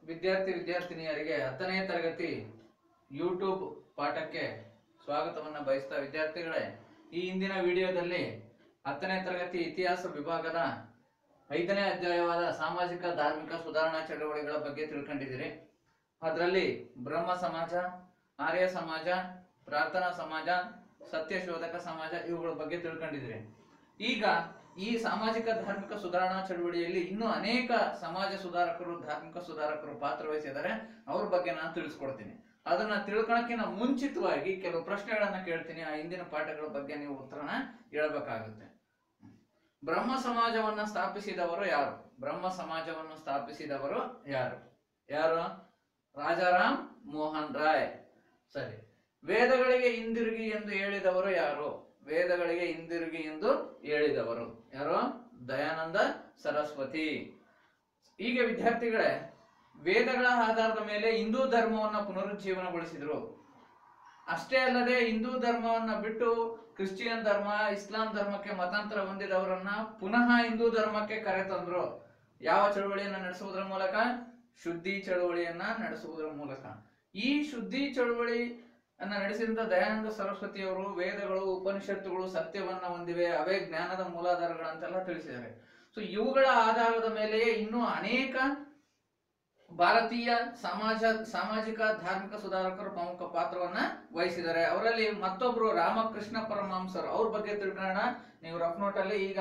ವಿದ್ಯಾರ್ಥಿನಿಯರಿಗೆ 10ನೇ ತರಗತಿ ಯೂಟ್ಯೂಬ್ ಪಾಠಕ್ಕೆ ಸ್ವಾಗತವನ್ನು ಬಯಸ್ತಾ ವಿದ್ಯಾರ್ಥಿಗಳೇ, ಈ ಹಿಂದಿನ ವಿಡಿಯೋದಲ್ಲಿ 10ನೇ ತರಗತಿ ಇತಿಹಾಸ ವಿಭಾಗದ 5ನೇ ಅಧ್ಯಾಯವಾದ ಸಾಮಾಜಿಕ ಧಾರ್ಮಿಕ ಸುಧಾರಣಾ ಚಳವಳಿಗಳ ಬಗ್ಗೆ ತಿಳ್ಕೊಂಡಿದ್ದೀರಿ. ಅದರಲ್ಲಿ ಬ್ರಹ್ಮ ಸಮಾಜ, ಆರ್ಯ ಸಮಾಜ, ಪ್ರಾರ್ಥನಾ ಸಮಾಜ, ಸತ್ಯಶೋಧಕ ಸಮಾಜ ಇವುಗಳ ಬಗ್ಗೆ ತಿಳ್ಕೊಂಡಿದ್ದೀರಿ. ಈಗ ಈ ಸಾಮಾಜಿಕ ಧಾರ್ಮಿಕ ಸುಧಾರಣಾ ಚಳವಳಿಯಲ್ಲಿ ಇನ್ನೂ ಅನೇಕ ಸಮಾಜ ಸುಧಾರಕರು, ಧಾರ್ಮಿಕ ಸುಧಾರಕರು ಪಾತ್ರ ವಹಿಸಿದ್ದಾರೆ. ಅವ್ರ ಬಗ್ಗೆ ನಾನು ತಿಳಿಸ್ಕೊಡ್ತೀನಿ. ಅದನ್ನ ತಿಳ್ಕೊಳಕ್ಕಿಂತ ಮುಂಚಿತವಾಗಿ ಕೆಲವು ಪ್ರಶ್ನೆಗಳನ್ನ ಕೇಳ್ತೀನಿ. ಆ ಹಿಂದಿನ ಪಾಠಗಳ ಬಗ್ಗೆ ನೀವು ಉತ್ತರನ ಹೇಳ್ಬೇಕಾಗುತ್ತೆ. ಬ್ರಹ್ಮ ಸಮಾಜವನ್ನ ಸ್ಥಾಪಿಸಿದವರು ಯಾರು? ಬ್ರಹ್ಮ ಸಮಾಜವನ್ನು ಸ್ಥಾಪಿಸಿದವರು ಯಾರು? ಯಾರು? ರಾಜಾರಾಮ್ ಮೋಹನ್ ರಾಯ್. ಸರಿ. ವೇದಗಳಿಗೆ ಹಿಂದಿರುಗಿ ಎಂದು ಹೇಳಿದವರು ಯಾರು? ವೇದಗಳಿಗೆ ಹಿಂದಿರುಗಿ ಎಂದು ಹೇಳಿದವರು ಯಾರು? ದಯಾನಂದ ಸರಸ್ವತಿ. ಈಗ ವಿದ್ಯಾರ್ಥಿಗಳೇ, ವೇದಗಳ ಆಧಾರದ ಮೇಲೆ ಹಿಂದೂ ಧರ್ಮವನ್ನ ಪುನರುಜ್ಜೀವನಗೊಳಿಸಿದ್ರು. ಅಷ್ಟೇ ಅಲ್ಲದೆ ಹಿಂದೂ ಧರ್ಮವನ್ನ ಬಿಟ್ಟು ಕ್ರಿಶ್ಚಿಯನ್ ಧರ್ಮ, ಇಸ್ಲಾಂ ಧರ್ಮಕ್ಕೆ ಮತಾಂತರ ಹೊಂದಿದವರನ್ನ ಪುನಃ ಹಿಂದೂ ಧರ್ಮಕ್ಕೆ ಕರೆತಂದ್ರು. ಯಾವ ಚಳುವಳಿಯನ್ನ ನಡೆಸುವುದರ ಮೂಲಕ? ಶುದ್ಧಿ ಚಳುವಳಿಯನ್ನ ನಡೆಸುವುದರ ಮೂಲಕ. ಈ ಶುದ್ಧಿ ಚಳುವಳಿ ನಡೆಸಿದ ದಯಾನಂದ ಸರಸ್ವತಿ ಅವರು ವೇದಗಳು, ಉಪನಿಷತ್ತುಗಳು ಸತ್ಯವನ್ನ ಹೊಂದಿವೆ, ಅವೇ ಜ್ಞಾನದ ಮೂಲಾಧಾರಗಳಂತೆಲ್ಲ ತಿಳಿಸಿದ್ದಾರೆ. ಸೊ ಇವುಗಳ ಆಧಾರದ ಮೇಲೆಯೇ ಇನ್ನೂ ಅನೇಕ ಭಾರತೀಯ ಸಾಮಾಜಿಕ ಧಾರ್ಮಿಕ ಸುಧಾರಕರು ಪ್ರಮುಖ ಪಾತ್ರವನ್ನ ವಹಿಸಿದ್ದಾರೆ. ಅವರಲ್ಲಿ ಮತ್ತೊಬ್ರು ರಾಮಕೃಷ್ಣ ಪರಮಹಂಸರು. ಅವ್ರ ಬಗ್ಗೆ ತಿಳ್ಕೊಳ್ಳೋಣ. ನೀವು ರಫ್ ನೋಟ್ ಅಲ್ಲಿ ಈಗ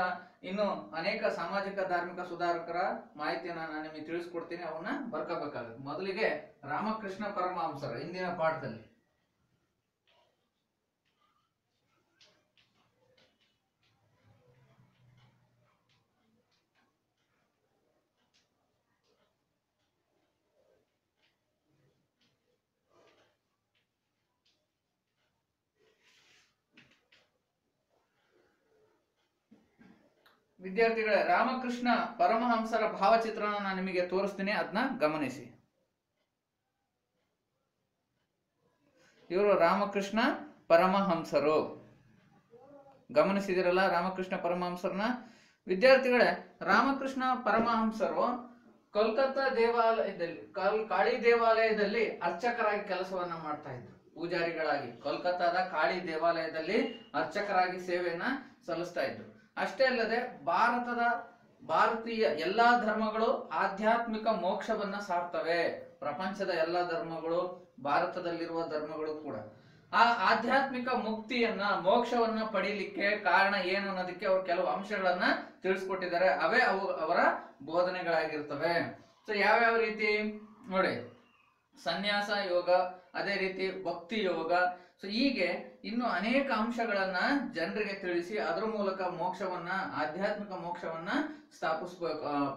ಇನ್ನು ಅನೇಕ ಸಾಮಾಜಿಕ ಧಾರ್ಮಿಕ ಸುಧಾರಕರ ಮಾಹಿತಿಯನ್ನ ನಾನು ನಿಮಗೆ ತಿಳಿಸ್ಕೊಡ್ತೀನಿ. ಅವನ್ನ ಬರ್ಕೋಬೇಕಾಗುತ್ತೆ. ಮೊದಲಿಗೆ ರಾಮಕೃಷ್ಣ ಪರಮಹಂಸರು ಇಂದಿನ ಪಾಠದಲ್ಲಿ. ವಿದ್ಯಾರ್ಥಿಗಳೇ, ರಾಮಕೃಷ್ಣ ಪರಮಹಂಸರ ಭಾವಚಿತ್ರನ ನಾನು ನಿಮಗೆ ತೋರಿಸ್ತೀನಿ, ಅದನ್ನ ಗಮನಿಸಿ. ಇವರು ರಾಮಕೃಷ್ಣ ಪರಮಹಂಸರು. ಗಮನಿಸಿದಿರಲ್ಲ ರಾಮಕೃಷ್ಣ ಪರಮಹಂಸರನ್ನ? ವಿದ್ಯಾರ್ಥಿಗಳೇ, ರಾಮಕೃಷ್ಣ ಪರಮಹಂಸರು ಕೋಲ್ಕತ್ತಾ ದೇವಾಲಯದಲ್ಲಿ, ಕಾಳಿ ದೇವಾಲಯದಲ್ಲಿ ಅರ್ಚಕರಾಗಿ ಕೆಲಸವನ್ನ ಮಾಡ್ತಾ ಇದ್ರು. ಪೂಜಾರಿಗಳಾಗಿ ಕೋಲ್ಕತ್ತಾದ ಕಾಳಿ ದೇವಾಲಯದಲ್ಲಿ ಅರ್ಚಕರಾಗಿ ಸೇವೆಯನ್ನ ಸಲ್ಲಿಸ್ತಾ ಇದ್ರು. ಅಷ್ಟೇ ಅಲ್ಲದೆ ಭಾರತೀಯ ಎಲ್ಲಾ ಧರ್ಮಗಳು ಆಧ್ಯಾತ್ಮಿಕ ಮೋಕ್ಷವನ್ನ ಸಾರ್ತವೆ. ಪ್ರಪಂಚದ ಎಲ್ಲಾ ಧರ್ಮಗಳು, ಭಾರತದಲ್ಲಿರುವ ಧರ್ಮಗಳು ಕೂಡ ಆ ಆಧ್ಯಾತ್ಮಿಕ ಮುಕ್ತಿಯನ್ನ, ಮೋಕ್ಷವನ್ನ ಪಡೀಲಿಕ್ಕೆ ಕಾರಣ ಏನು ಅನ್ನೋದಕ್ಕೆ ಅವರು ಕೆಲವು ಅಂಶಗಳನ್ನ ತಿಳಿಸ್ಕೊಟ್ಟಿದ್ದಾರೆ. ಅವೇ ಅವರ ಬೋಧನೆಗಳಾಗಿರ್ತವೆ. ಸೊ ಯಾವ್ಯಾವ ರೀತಿ ನೋಡಿ, ಸನ್ಯಾಸ ಯೋಗ, ಅದೇ ರೀತಿ ಭಕ್ತಿ ಯೋಗ. ಸೊ ಹೀಗೆ ಇನ್ನು ಅನೇಕ ಅಂಶಗಳನ್ನ ಜನರಿಗೆ ತಿಳಿಸಿ ಅದರ ಮೂಲಕ ಮೋಕ್ಷವನ್ನ, ಆಧ್ಯಾತ್ಮಿಕ ಮೋಕ್ಷವನ್ನ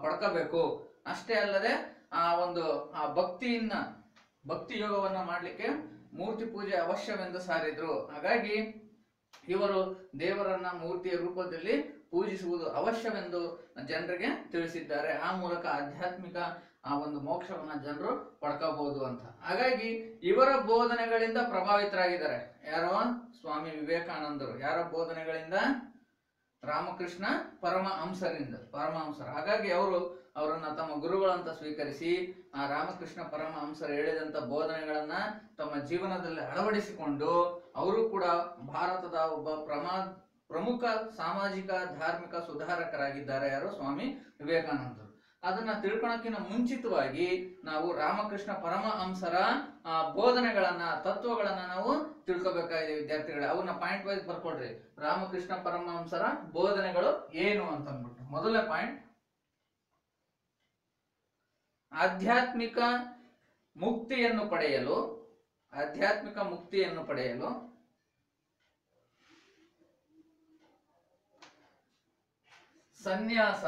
ಪಡ್ಕೋಬೇಕು. ಅಷ್ಟೇ ಅಲ್ಲದೆ ಆ ಭಕ್ತಿ ಯೋಗವನ್ನ ಮಾಡ್ಲಿಕ್ಕೆ ಮೂರ್ತಿ ಪೂಜೆ ಅವಶ್ಯವೆಂದು ಸಾರಿದ್ರು. ಹಾಗಾಗಿ ಇವರು ದೇವರನ್ನ ಮೂರ್ತಿಯ ರೂಪದಲ್ಲಿ ಪೂಜಿಸುವುದು ಅವಶ್ಯವೆಂದು ಜನರಿಗೆ ತಿಳಿಸಿದ್ದಾರೆ. ಆ ಮೂಲಕ ಆಧ್ಯಾತ್ಮಿಕ ಮೋಕ್ಷವನ್ನ ಜನರು ಪಡ್ಕೋಬಹುದು ಅಂತ. ಹಾಗಾಗಿ ಇವರ ಬೋಧನೆಗಳಿಂದ ಪ್ರಭಾವಿತರಾಗಿದ್ದಾರೆ. ಯಾರೋ? ಸ್ವಾಮಿ ವಿವೇಕಾನಂದರು. ಯಾರ ಬೋಧನೆಗಳಿಂದ? ರಾಮಕೃಷ್ಣ ಪರಮಹಂಸರು. ಹಾಗಾಗಿ ಅವರನ್ನ ತಮ್ಮ ಗುರುಗಳಂತ ಸ್ವೀಕರಿಸಿ ಆ ರಾಮಕೃಷ್ಣ ಪರಮಹಂಸರು ಹೇಳಿದಂತ ಬೋಧನೆಗಳನ್ನ ತಮ್ಮ ಜೀವನದಲ್ಲಿ ಅಳವಡಿಸಿಕೊಂಡು ಅವರು ಕೂಡ ಭಾರತದ ಒಬ್ಬ ಪ್ರಮುಖ ಸಾಮಾಜಿಕ ಧಾರ್ಮಿಕ ಸುಧಾರಕರಾಗಿದ್ದಾರೆ. ಯಾರು? ಸ್ವಾಮಿ ವಿವೇಕಾನಂದರು. ಅದನ್ನ ತಿಳ್ಕೊಳಕ್ಕಿಂತ ಮುಂಚಿತವಾಗಿ ನಾವು ರಾಮಕೃಷ್ಣ ಪರಮಹಂಸರ ಬೋಧನೆಗಳನ್ನ, ತತ್ವಗಳನ್ನ ನಾವು ತಿಳ್ಕೊಬೇಕಾಗಿದೆ ವಿದ್ಯಾರ್ಥಿಗಳೇ. ಅವನ್ನ ಪಾಯಿಂಟ್ ವೈಸ್ ಬರ್ಕೊಡ್ರಿ. ರಾಮಕೃಷ್ಣ ಪರಮಹಂಸರ ಬೋಧನೆಗಳು ಏನು ಅಂತ ಅಂದ್ಬಿಟ್ಟು. ಮೊದಲನೇ ಪಾಯಿಂಟ್, ಆಧ್ಯಾತ್ಮಿಕ ಮುಕ್ತಿಯನ್ನು ಪಡೆಯಲು ಸನ್ಯಾಸ,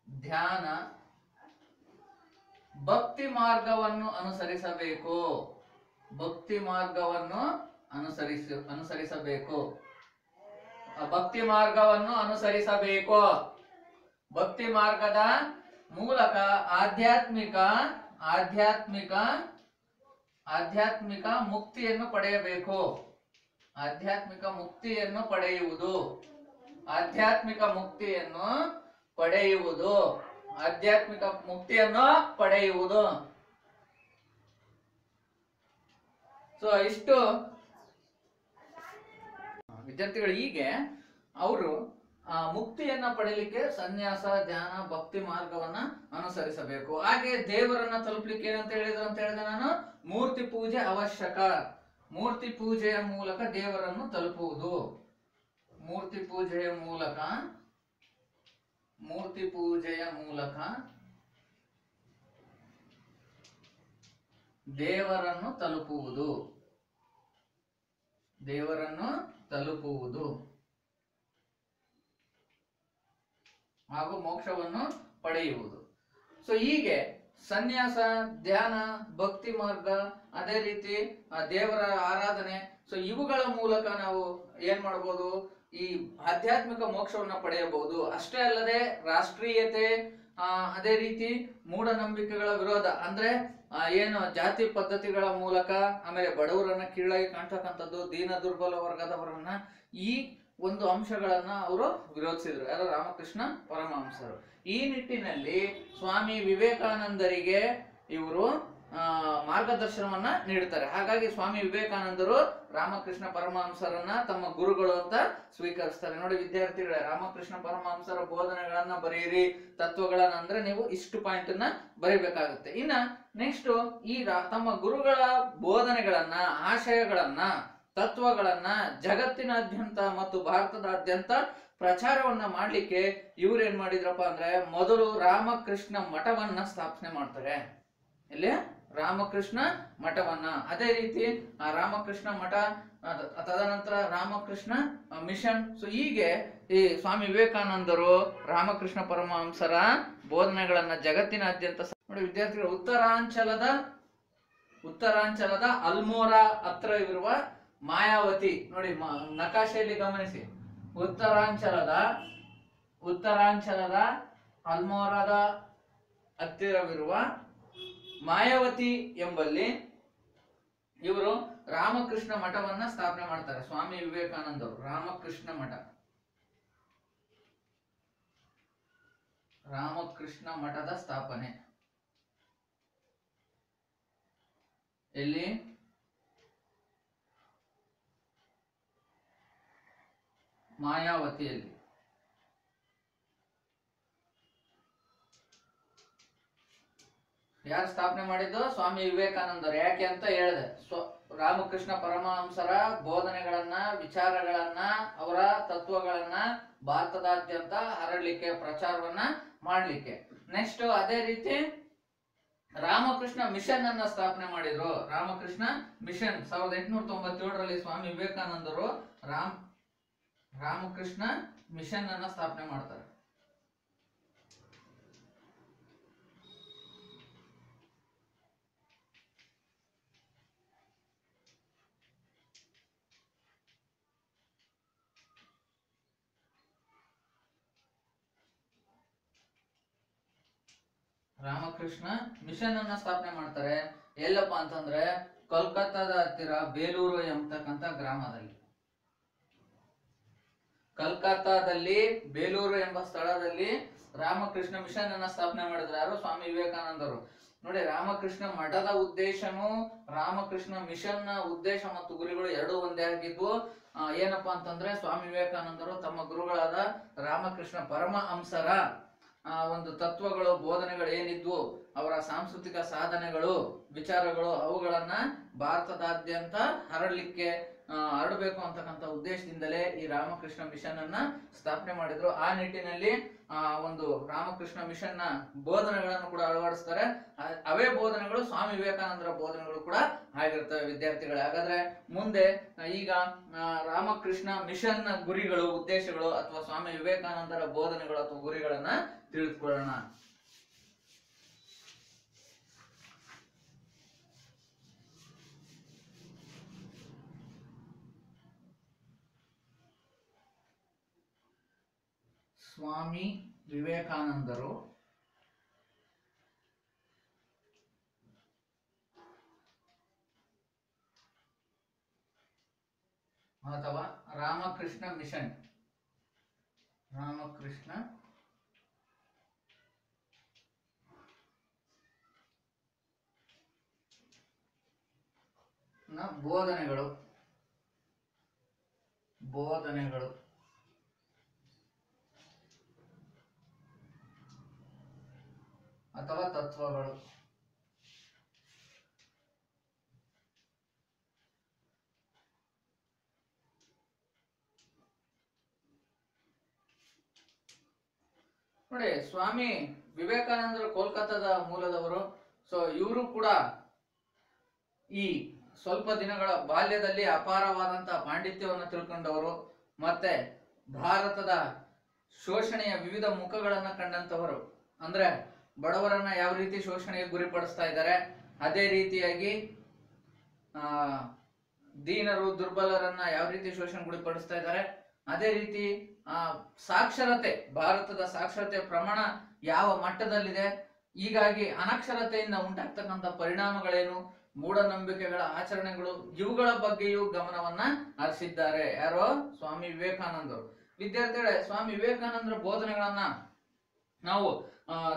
ಧ್ಯಾನ, ಭಕ್ತಿ ಮಾರ್ಗವನ್ನು ಅನುಸರಿಸಬೇಕು. ಭಕ್ತಿ ಮಾರ್ಗವನ್ನು ಅನುಸರಿಸಬೇಕು. ಭಕ್ತಿ ಮಾರ್ಗದ ಮೂಲಕ ಆಧ್ಯಾತ್ಮಿಕ ಮುಕ್ತಿಯನ್ನು ಪಡೆಯಬೇಕು. ಆಧ್ಯಾತ್ಮಿಕ ಮುಕ್ತಿಯನ್ನು ಪಡೆಯುವುದು, ಆಧ್ಯಾತ್ಮಿಕ ಮುಕ್ತಿಯನ್ನು ಪಡೆಯುವುದು. ಸೊ ಇಷ್ಟು ವಿದ್ಯಾರ್ಥಿಗಳು ಹೀಗೆ ಅವರು ಮುಕ್ತಿಯನ್ನ ಪಡೆಯಲಿಕ್ಕೆ ಸನ್ಯಾಸ, ಧ್ಯಾನ, ಭಕ್ತಿ ಮಾರ್ಗವನ್ನ ಅನುಸರಿಸಬೇಕು. ಹಾಗೆ ದೇವರನ್ನ ತಲುಪಲಿಕ್ಕೆ ಏನಂತ ಹೇಳಿದೆ ನಾನು, ಮೂರ್ತಿ ಪೂಜೆ ಅವಶ್ಯಕ. ಮೂರ್ತಿ ಪೂಜೆಯ ಮೂಲಕ ದೇವರನ್ನು ತಲುಪುವುದು. ಮೂರ್ತಿ ಪೂಜೆಯ ಮೂಲಕ ದೇವರನ್ನು ತಲುಪುವುದು ಹಾಗೂ ಮೋಕ್ಷವನ್ನು ಪಡೆಯುವುದು. ಸೊ ಹೀಗೆ ಸನ್ಯಾಸ, ಧ್ಯಾನ, ಭಕ್ತಿ ಮಾರ್ಗ, ಅದೇ ರೀತಿ ದೇವರ ಆರಾಧನೆ, ಸೊ ಇವುಗಳ ಮೂಲಕ ನಾವು ಏನ್ ಮಾಡಬಹುದು, ಈ ಆಧ್ಯಾತ್ಮಿಕ ಮೋಕ್ಷವನ್ನ ಪಡೆಯಬಹುದು. ಅಷ್ಟೇ ಅಲ್ಲದೆ ರಾಷ್ಟ್ರೀಯತೆ, ಅದೇ ರೀತಿ ಮೂಢನಂಬಿಕೆಗಳ ವಿರೋಧ, ಅಂದ್ರೆ ಏನು ಜಾತಿ ಪದ್ಧತಿಗಳ ಮೂಲಕ, ಆಮೇಲೆ ಬಡವರನ್ನ ಕೀಳಾಗಿ ಕಾಣ್ತಕ್ಕಂಥದ್ದು, ದೀನ ದುರ್ಬಲ ವರ್ಗದವರನ್ನ, ಈ ಒಂದು ಅಂಶಗಳನ್ನ ಅವರು ವಿರೋಧಿಸಿದ್ರು. ಯಾರು? ರಾಮಕೃಷ್ಣ ಪರಮಹಂಸರು. ಈ ನಿಟ್ಟಿನಲ್ಲಿ ಸ್ವಾಮಿ ವಿವೇಕಾನಂದರಿಗೆ ಇವರು ಮಾರ್ಗದರ್ಶನವನ್ನ ನೀಡುತ್ತಾರೆ. ಹಾಗಾಗಿ ಸ್ವಾಮಿ ವಿವೇಕಾನಂದರು ರಾಮಕೃಷ್ಣ ಪರಮಹಂಸರನ್ನ ತಮ್ಮ ಗುರುಗಳು ಅಂತ ಸ್ವೀಕರಿಸ್ತಾರೆ. ನೋಡಿ ವಿದ್ಯಾರ್ಥಿಗಳೇ, ರಾಮಕೃಷ್ಣ ಪರಮಹಂಸರ ಬೋಧನೆಗಳನ್ನ ಬರೆಯಿರಿ, ತತ್ವಗಳನ್ನ, ಅಂದ್ರೆ ನೀವು ಇಷ್ಟು ಪಾಯಿಂಟ್ ಅನ್ನ ಬರೀಬೇಕಾಗುತ್ತೆ. ಇನ್ನ ನೆಕ್ಸ್ಟ್ ಈ ತಮ್ಮ ಗುರುಗಳ ಬೋಧನೆಗಳನ್ನ, ಆಶಯಗಳನ್ನ, ತತ್ವಗಳನ್ನ ಜಗತ್ತಿನಾದ್ಯಂತ ಮತ್ತು ಭಾರತದಾದ್ಯಂತ ಪ್ರಚಾರವನ್ನ ಮಾಡ್ಲಿಕ್ಕೆ ಇವ್ರು ಏನ್ ಮಾಡಿದ್ರಪ್ಪ ಅಂದ್ರೆ, ಮೊದಲು ರಾಮಕೃಷ್ಣ ಮಠವನ್ನ ಸ್ಥಾಪನೆ ಮಾಡ್ತಾರೆ. ಇಲ್ಲಿ ರಾಮಕೃಷ್ಣ ಮಠವನ್ನ, ಅದೇ ರೀತಿ ರಾಮಕೃಷ್ಣ ಮಠ, ತದನಂತರ ರಾಮಕೃಷ್ಣ ಮಿಷನ್. ಸೊ ಹೀಗೆ ಈ ಸ್ವಾಮಿ ವಿವೇಕಾನಂದರು ರಾಮಕೃಷ್ಣ ಪರಮಹಂಸರ ಬೋಧನೆಗಳನ್ನ ಜಗತ್ತಿನಾದ್ಯಂತ ನೋಡಿ ವಿದ್ಯಾರ್ಥಿಗಳು. ಉತ್ತರಾಂಚಲದ ಅಲ್ಮೋರಾ ಹತ್ರ ಇರುವ ಮಾಯಾವತಿ, ನೋಡಿ ನಕಾಶೆಯಲ್ಲಿ ಗಮನಿಸಿ, ಉತ್ತರಾಂಚಲದ ಅಲ್ಮೋರಾದ ಹತ್ತಿರವಿರುವ ಮಾಯಾವತಿ ಎಂಬಲ್ಲಿ ಇವರು ರಾಮಕೃಷ್ಣ ಮಠವನ್ನ ಸ್ಥಾಪನೆ ಮಾಡ್ತಾರೆ. ಸ್ವಾಮಿ ವಿವೇಕಾನಂದರು ರಾಮಕೃಷ್ಣ ಮಠದ ಸ್ಥಾಪನೆ ಎಲ್ಲಿ? ಮಾಯಾವತಿಯಲ್ಲಿ. ಯಾರು ಸ್ಥಾಪನೆ ಮಾಡಿದ್ದು? ಸ್ವಾಮಿ ವಿವೇಕಾನಂದರು. ಯಾಕೆ ಅಂತ ಹೇಳಿದೆ, ರಾಮಕೃಷ್ಣ ಪರಮಹಂಸರ ಬೋಧನೆಗಳನ್ನ, ವಿಚಾರಗಳನ್ನ, ಅವರ ತತ್ವಗಳನ್ನ ಭಾರತದಾದ್ಯಂತ ಹರಡ್ಲಿಕ್ಕೆ, ಪ್ರಚಾರವನ್ನ ಮಾಡ್ಲಿಕ್ಕೆ. ನೆಕ್ಸ್ಟ್ ಅದೇ ರೀತಿ ರಾಮಕೃಷ್ಣ ಮಿಷನ್ ಅನ್ನ ಸ್ಥಾಪನೆ ಮಾಡಿದ್ರು. ರಾಮಕೃಷ್ಣ ಮಿಷನ್ 1897ರಲ್ಲಿ ಸ್ವಾಮಿ ವಿವೇಕಾನಂದರು ರಾಮಕೃಷ್ಣ ಮಿಷನ್ ಅನ್ನ ಸ್ಥಾಪನೆ ಮಾಡ್ತಾರೆ. ರಾಮಕೃಷ್ಣ ಮಿಷನ್ ಅನ್ನ ಸ್ಥಾಪನೆ ಮಾಡ್ತಾರೆ. ಎಲ್ಲಪ್ಪ ಅಂತಂದ್ರೆ ಕೋಲ್ಕತ್ತಾದ ಹತ್ತಿರ ಬೇಲೂರು ಎಂಬತಕ್ಕಂತ ಗ್ರಾಮದಲ್ಲಿ, ಕಲ್ಕತ್ತಾದಲ್ಲಿ ಬೇಲೂರು ಎಂಬ ಸ್ಥಳದಲ್ಲಿ ರಾಮಕೃಷ್ಣ ಮಿಷನ್ ಅನ್ನ ಸ್ಥಾಪನೆ ಮಾಡಿದ್ರು. ಯಾರು? ಸ್ವಾಮಿ ವಿವೇಕಾನಂದರು. ನೋಡಿ, ರಾಮಕೃಷ್ಣ ಮಠದ ಉದ್ದೇಶನು, ರಾಮಕೃಷ್ಣ ಮಿಷನ್ ನ ಉದ್ದೇಶ ಮತ್ತು ಗುರಿಗಳು ಎರಡೂ ಒಂದೇ ಆಗಿದ್ವು. ಏನಪ್ಪಾ ಅಂತಂದ್ರೆ ಸ್ವಾಮಿ ವಿವೇಕಾನಂದರು ತಮ್ಮ ಗುರುಗಳಾದ ರಾಮಕೃಷ್ಣ ಪರಮಹಂಸರ ಒಂದು ತತ್ವಗಳು, ಬೋಧನೆಗಳು ಏನಿದ್ವು, ಅವರ ಸಾಂಸ್ಕೃತಿಕ ಸಾಧನೆಗಳು, ವಿಚಾರಗಳು, ಅವುಗಳನ್ನ ಭಾರತದಾದ್ಯಂತ ಹರಡಬೇಕು ಅಂತಕ್ಕಂಥ ಉದ್ದೇಶದಿಂದಲೇ ಈ ರಾಮಕೃಷ್ಣ ಮಿಷನ್ ಅನ್ನ ಸ್ಥಾಪನೆ ಮಾಡಿದ್ರು. ಆ ನಿಟ್ಟಿನಲ್ಲಿ ಒಂದು ರಾಮಕೃಷ್ಣ ಮಿಷನ್ ನ ಬೋಧನೆಗಳನ್ನು ಕೂಡ ಅಳವಡಿಸ್ತಾರೆ. ಅವೇ ಬೋಧನೆಗಳು ಸ್ವಾಮಿ ವಿವೇಕಾನಂದರ ಬೋಧನೆಗಳು ಕೂಡ ಆಗಿರ್ತವೆ ವಿದ್ಯಾರ್ಥಿಗಳೇ. ಹಾಗಾದ್ರೆ ಮುಂದೆ ಈಗ ರಾಮಕೃಷ್ಣ ಮಿಷನ್ ನ ಗುರಿಗಳು, ಉದ್ದೇಶಗಳು ಅಥವಾ ಸ್ವಾಮಿ ವಿವೇಕಾನಂದರ ಬೋಧನೆಗಳು ಅಥವಾ ಗುರಿಗಳನ್ನ ತಿಳಿದುಕೊಳ್ಳೋಣ. ಸ್ವಾಮಿ ವಿವೇಕಾನಂದರು ಅಥವಾ ರಾಮಕೃಷ್ಣ ಮಿಷನ್ ಬೋಧನೆಗಳು ಬೋಧನೆಗಳು ಅಥವಾ ತತ್ವಗಳು. ನೋಡಿ, ಸ್ವಾಮಿ ವಿವೇಕಾನಂದರು ಕೋಲ್ಕತ್ತಾದ ಮೂಲದವರು. ಸೊ ಇವರು ಕೂಡ ಈ ಸ್ವಲ್ಪ ದಿನಗಳ ಬಾಲ್ಯದಲ್ಲಿ ಅಪಾರವಾದಂತಹ ಪಾಂಡಿತ್ಯವನ್ನು ತಿಳ್ಕೊಂಡವರು, ಮತ್ತೆ ಭಾರತದ ಶೋಷಣೆಯ ವಿವಿಧ ಮುಖಗಳನ್ನ ಕಂಡಂತವರು. ಅಂದ್ರೆ ಬಡವರನ್ನ ಯಾವ ರೀತಿ ಶೋಷಣೆಗೆ ಗುರಿಪಡಿಸ್ತಾ ಇದ್ದಾರೆ, ಅದೇ ರೀತಿಯಾಗಿ ದೀನರು ದುರ್ಬಲರನ್ನ ಯಾವ ರೀತಿ ಶೋಷಣೆ ಗುರಿಪಡಿಸ್ತಾ ಇದ್ದಾರೆ, ಅದೇ ರೀತಿ ಸಾಕ್ಷರತೆ, ಭಾರತದ ಸಾಕ್ಷರತೆ ಪ್ರಮಾಣ ಯಾವ ಮಟ್ಟದಲ್ಲಿದೆ, ಹೀಗಾಗಿ ಅನಕ್ಷರತೆಯಿಂದ ಉಂಟಾಗ್ತಕ್ಕಂಥ ಪರಿಣಾಮಗಳೇನು, ಮೂಢನಂಬಿಕೆಗಳ ಆಚರಣೆಗಳು, ಇವುಗಳ ಬಗ್ಗೆಯೂ ಗಮನವನ್ನ ಹರಿಸಿದ್ದಾರೆ. ಯಾರೋ? ಸ್ವಾಮಿ ವಿವೇಕಾನಂದರು. ವಿದ್ಯಾರ್ಥಿಗಳೇ, ಸ್ವಾಮಿ ವಿವೇಕಾನಂದರ ಬೋಧನೆಗಳನ್ನ ನಾವು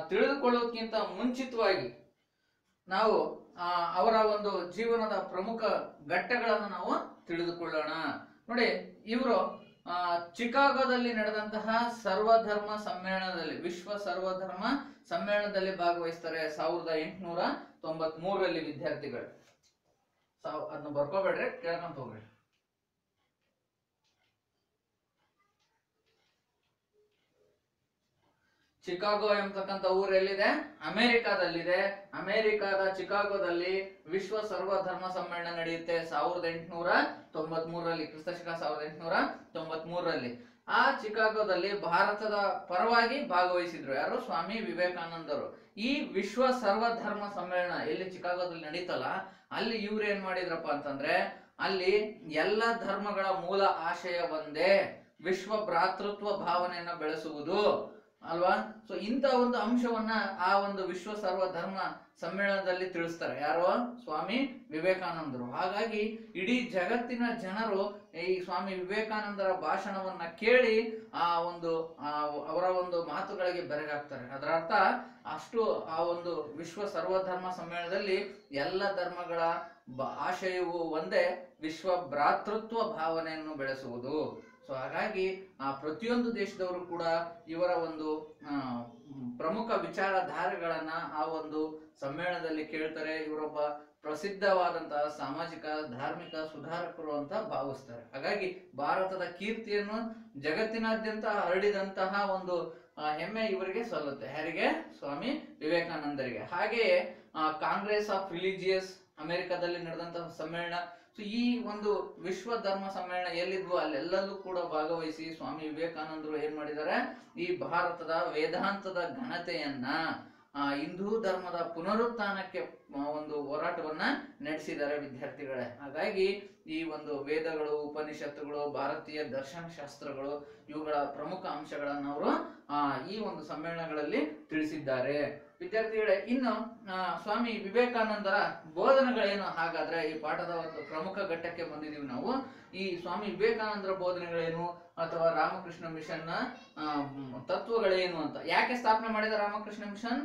ತಿಳಿದುಕೊಳ್ಳೋದಕ್ಕಿಂತ ಮುಂಚಿತವಾಗಿ ನಾವು ಅವರ ಒಂದು ಜೀವನದ ಪ್ರಮುಖ ಘಟ್ಟಗಳನ್ನು ನಾವು ತಿಳಿದುಕೊಳ್ಳೋಣ. ನೋಡಿ, ಇವರು ಚಿಕಾಗೋದಲ್ಲಿ ನಡೆದಂತಹ ಸರ್ವಧರ್ಮ ಸಮ್ಮೇಳನದಲ್ಲಿ, ವಿಶ್ವ ಸರ್ವಧರ್ಮ ಸಮ್ಮೇಳನದಲ್ಲಿ ಭಾಗವಹಿಸ್ತಾರೆ 1893ರಲ್ಲಿ. ವಿದ್ಯಾರ್ಥಿಗಳು ಅದನ್ನ ಬರ್ಕೋಬೇಡ್ರಿ, ಕೇಳ್ಕೊಂತ ಹೋಗ್ರಿ. ಚಿಕಾಗೋ ಎಂಬತಕ್ಕಂಥ ಊರು ಎಲ್ಲಿದೆ? ಅಮೆರಿಕಾದಲ್ಲಿದೆ. ಅಮೆರಿಕಾದ ಚಿಕಾಗೋದಲ್ಲಿ ವಿಶ್ವ ಸರ್ವಧರ್ಮ ಸಮ್ಮೇಳನ ನಡೆಯುತ್ತೆ 1893ರಲ್ಲಿ, ಕ್ರಿಸ್ತಶಕ 1893ರಲ್ಲಿ. ಆ ಚಿಕಾಗೋದಲ್ಲಿ ಭಾರತದ ಪರವಾಗಿ ಭಾಗವಹಿಸಿದ್ರು. ಯಾರು? ಸ್ವಾಮಿ ವಿವೇಕಾನಂದರು. ಈ ವಿಶ್ವ ಸರ್ವಧರ್ಮ ಸಮ್ಮೇಳನ ಎಲ್ಲಿ ಚಿಕಾಗೋದಲ್ಲಿ ನಡೀತಲ್ಲ, ಅಲ್ಲಿ ಇವ್ರು ಏನ್ ಮಾಡಿದ್ರಪ್ಪ ಅಂತಂದ್ರೆ, ಅಲ್ಲಿ ಎಲ್ಲ ಧರ್ಮಗಳ ಮೂಲ ಆಶಯ ಒಂದೇ, ವಿಶ್ವ ಭ್ರಾತೃತ್ವ ಭಾವನೆಯನ್ನ ಬೆಳೆಸುವುದು ಅಲ್ವಾ. ಸೊ ಇಂಥ ಒಂದು ಅಂಶವನ್ನ ಆ ಒಂದು ವಿಶ್ವ ಸರ್ವಧರ್ಮ ಸಮ್ಮೇಳನದಲ್ಲಿ ತಿಳಿಸ್ತಾರೆ. ಯಾರು? ಸ್ವಾಮಿ ವಿವೇಕಾನಂದರು. ಹಾಗಾಗಿ ಇಡೀ ಜಗತ್ತಿನ ಜನರು ಈ ಸ್ವಾಮಿ ವಿವೇಕಾನಂದರ ಭಾಷಣವನ್ನ ಕೇಳಿ ಅವರ ಒಂದು ಮಾತುಗಳಿಗೆ ಬೆರಗಾಗ್ತಾರೆ. ಅದರ ಅರ್ಥ ಅಷ್ಟು ಆ ಒಂದು ವಿಶ್ವ ಸರ್ವಧರ್ಮ ಸಮ್ಮೇಳನದಲ್ಲಿ ಎಲ್ಲ ಧರ್ಮಗಳ ಆಶಯವು ಒಂದೇ, ವಿಶ್ವ ಭ್ರಾತೃತ್ವ ಭಾವನೆಯನ್ನು ಬೆಳೆಸುವುದು. ಸೊ ಹಾಗಾಗಿ ಪ್ರತಿಯೊಂದು ದೇಶದವರು ಕೂಡ ಇವರ ಒಂದು ಪ್ರಮುಖ ವಿಚಾರಧಾರೆಗಳನ್ನ ಆ ಒಂದು ಸಮ್ಮೇಳನದಲ್ಲಿ ಕೇಳ್ತಾರೆ. ಇವರೊಬ್ಬ ಪ್ರಸಿದ್ಧವಾದಂತಹ ಸಾಮಾಜಿಕ ಧಾರ್ಮಿಕ ಸುಧಾರಕರು ಅಂತ ಭಾವಿಸ್ತಾರೆ. ಹಾಗಾಗಿ ಭಾರತದ ಕೀರ್ತಿಯನ್ನು ಜಗತ್ತಿನಾದ್ಯಂತ ಹರಡಿದಂತಹ ಒಂದು ಹೆಮ್ಮೆ ಇವರಿಗೆ ಸಲ್ಲುತ್ತೆ. ಯಾರಿಗೆ? ಸ್ವಾಮಿ ವಿವೇಕಾನಂದರಿಗೆ. ಹಾಗೆಯೇ ಕಾಂಗ್ರೆಸ್ ಆಫ್ ರಿಲಿಜಿಯಸ್ ಅಮೆರಿಕದಲ್ಲಿ ನಡೆದಂತಹ ಸಮ್ಮೇಳನ. ಸೊ ಈ ಒಂದು ವಿಶ್ವ ಧರ್ಮ ಸಮ್ಮೇಳನ ಎಲ್ಲಿದ್ವು ಅಲ್ಲೆಲ್ಲದೂ ಕೂಡ ಭಾಗವಹಿಸಿ ಸ್ವಾಮಿ ವಿವೇಕಾನಂದರು ಏನ್ ಮಾಡಿದ್ದಾರೆ, ಈ ಭಾರತದ ವೇದಾಂತದ ಘನತೆಯನ್ನ, ಹಿಂದೂ ಧರ್ಮದ ಪುನರುತ್ಥಾನಕ್ಕೆ ಒಂದು ಹೋರಾಟವನ್ನ ನಡೆಸಿದ್ದಾರೆ ವಿದ್ಯಾರ್ಥಿಗಳೇ. ಹಾಗಾಗಿ ಈ ಒಂದು ವೇದಗಳು, ಉಪನಿಷತ್ತುಗಳು, ಭಾರತೀಯ ದರ್ಶನ ಶಾಸ್ತ್ರಗಳು, ಇವುಗಳ ಪ್ರಮುಖ ಅಂಶಗಳನ್ನು ಅವರು ಈ ಒಂದು ಸಮ್ಮೇಳನಗಳಲ್ಲಿ ತಿಳಿಸಿದ್ದಾರೆ ವಿದ್ಯಾರ್ಥಿಗಳೇ. ಇನ್ನು ಸ್ವಾಮಿ ವಿವೇಕಾನಂದರ ಬೋಧನೆಗಳೇನು? ಹಾಗಾದ್ರೆ ಈ ಪಾಠದ ಒಂದು ಪ್ರಮುಖ ಘಟ್ಟಕ್ಕೆ ಬಂದಿದೀವಿ ನಾವು. ಈ ಸ್ವಾಮಿ ವಿವೇಕಾನಂದರ ಬೋಧನೆಗಳೇನು ಅಥವಾ ರಾಮಕೃಷ್ಣ ಮಿಷನ್ ನ ತತ್ವಗಳೇನು ಅಂತ. ಯಾಕೆ ಸ್ಥಾಪನೆ ಮಾಡಿದ ರಾಮಕೃಷ್ಣ ಮಿಷನ್?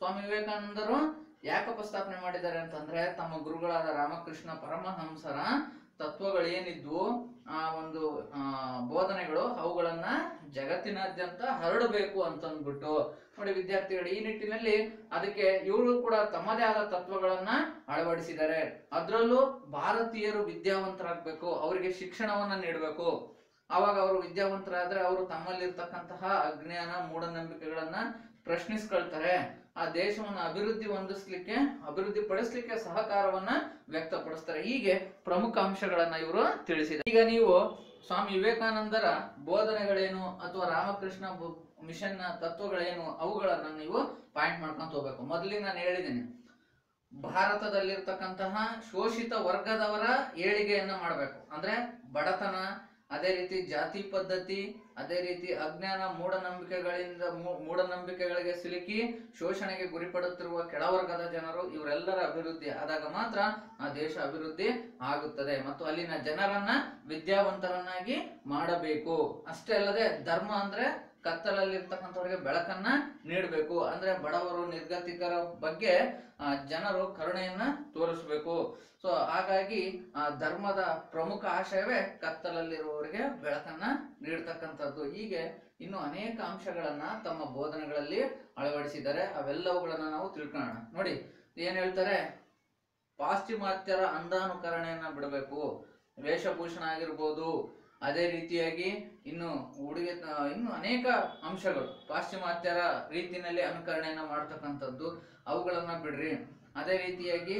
ಸ್ವಾಮಿ ವಿವೇಕಾನಂದರು ಯಾಕಪ್ಪ ಸ್ಥಾಪನೆ ಮಾಡಿದ್ದಾರೆ ಅಂತಂದ್ರೆ, ತಮ್ಮ ಗುರುಗಳಾದ ರಾಮಕೃಷ್ಣ ಪರಮಹಂಸರ ತತ್ವಗಳೇನಿದ್ವು, ಆ ಒಂದು ಬೋಧನೆಗಳು, ಅವುಗಳನ್ನ ಜಗತ್ತಿನಾದ್ಯಂತ ಹರಡಬೇಕು ಅಂತಂದ್ಬಿಟ್ಟು. ನೋಡಿ ವಿದ್ಯಾರ್ಥಿಗಳು, ಈ ನಿಟ್ಟಿನಲ್ಲಿ ಅದಕ್ಕೆ ಇವರು ಕೂಡ ತಮ್ಮದೇ ಆದ ತತ್ವಗಳನ್ನ ಅಳವಡಿಸಿದ್ದಾರೆ. ಅದರಲ್ಲೂ ಭಾರತೀಯರು ವಿದ್ಯಾವಂತರಾಗಬೇಕು, ಅವರಿಗೆ ಶಿಕ್ಷಣವನ್ನ ನೀಡಬೇಕು. ಆವಾಗ ಅವರು ವಿದ್ಯಾವಂತರಾದ್ರೆ ಅವರು ತಮ್ಮಲ್ಲಿರ್ತಕ್ಕಂತಹ ಅಜ್ಞಾನ ಮೂಢನಂಬಿಕೆಗಳನ್ನ ಪ್ರಶ್ನಿಸ್ಕೊಳ್ತಾರೆ. ಆ ದೇಶವನ್ನು ಅಭಿವೃದ್ಧಿ ಪಡಿಸ್ಲಿಕ್ಕೆ ಸಹಕಾರವನ್ನ ವ್ಯಕ್ತಪಡಿಸ್ತಾರೆ. ಹೀಗೆ ಪ್ರಮುಖ ಅಂಶಗಳನ್ನ ಇವರು ತಿಳಿಸಿದ್ದಾರೆ. ಈಗ ನೀವು ಸ್ವಾಮಿ ವಿವೇಕಾನಂದರ ಬೋಧನೆಗಳೇನು ಅಥವಾ ರಾಮಕೃಷ್ಣ ಮಿಷನ್ ನ ತತ್ವಗಳೇನು, ಅವುಗಳನ್ನ ನೀವು ಪಾಯಿಂಟ್ ಮಾಡ್ಕೊಂತ ಹೋಗ್ಬೇಕು. ಮೊದಲಿಗೆ ನಾನು ಹೇಳಿದ್ದೀನಿ, ಭಾರತದಲ್ಲಿರ್ತಕ್ಕಂತಹ ಶೋಷಿತ ವರ್ಗದವರ ಏಳಿಗೆಯನ್ನ ಮಾಡಬೇಕು. ಅಂದ್ರೆ ಬಡತನ, ಅದೇ ರೀತಿ ಜಾತಿ ಪದ್ಧತಿ, ಅದೇ ರೀತಿ ಅಜ್ಞಾನ ಮೂಢನಂಬಿಕೆಗಳಿಗೆ ಸಿಲುಕಿ ಶೋಷಣೆಗೆ ಗುರಿಪಡುತ್ತಿರುವ ಕೆಳವರ್ಗದ ಜನರು, ಇವರೆಲ್ಲರ ಅಭಿವೃದ್ಧಿ ಆದಾಗ ಮಾತ್ರ ಆ ದೇಶ ಅಭಿವೃದ್ಧಿ ಆಗುತ್ತದೆ. ಮತ್ತು ಅಲ್ಲಿನ ಜನರನ್ನ ವಿದ್ಯಾವಂತರನ್ನಾಗಿ ಮಾಡಬೇಕು. ಅಷ್ಟೇ ಅಲ್ಲದೆ ಧರ್ಮ ಅಂದ್ರೆ ಕತ್ತಲಲ್ಲಿರ್ತಕ್ಕಂಥವ್ರಿಗೆ ಬೆಳಕನ್ನ ನೀಡಬೇಕು. ಅಂದ್ರೆ ಬಡವರು ನಿರ್ಗತಿಕರ ಬಗ್ಗೆ ಜನರು ಕರುಣೆಯನ್ನ ತೋರಿಸ್ಬೇಕು. ಸೊ ಹಾಗಾಗಿ ಧರ್ಮದ ಪ್ರಮುಖ ಆಶಯವೇ ಕತ್ತಲಲ್ಲಿರುವವರಿಗೆ ಬೆಳಕನ್ನ ನೀಡ್ತಕ್ಕಂಥದ್ದು. ಹೀಗೆ ಇನ್ನು ಅನೇಕ ಅಂಶಗಳನ್ನ ತಮ್ಮ ಬೋಧನೆಗಳಲ್ಲಿ ಅಳವಡಿಸಿದ್ದಾರೆ. ಅವೆಲ್ಲವುಗಳನ್ನ ನಾವು ತಿಳ್ಕೊಳ್ಳೋಣ. ನೋಡಿ ಏನ್ ಹೇಳ್ತಾರೆ, ಪಾಶ್ಚಿಮಾತ್ಯರ ಅಂಧಾನುಕರಣೆಯನ್ನ ಬಿಡಬೇಕು. ವೇಷಭೂಷಣ ಆಗಿರ್ಬೋದು, ಅದೇ ರೀತಿಯಾಗಿ ಇನ್ನು ಇನ್ನು ಅನೇಕ ಅಂಶಗಳು ಪಾಶ್ಚಿಮಾತ್ಯರ ರೀತಿಯಲ್ಲಿ ಅನುಕರಣೆಯನ್ನ ಮಾಡ್ತಕ್ಕಂಥದ್ದು, ಅವುಗಳನ್ನ ಬಿಡ್ರಿ. ಅದೇ ರೀತಿಯಾಗಿ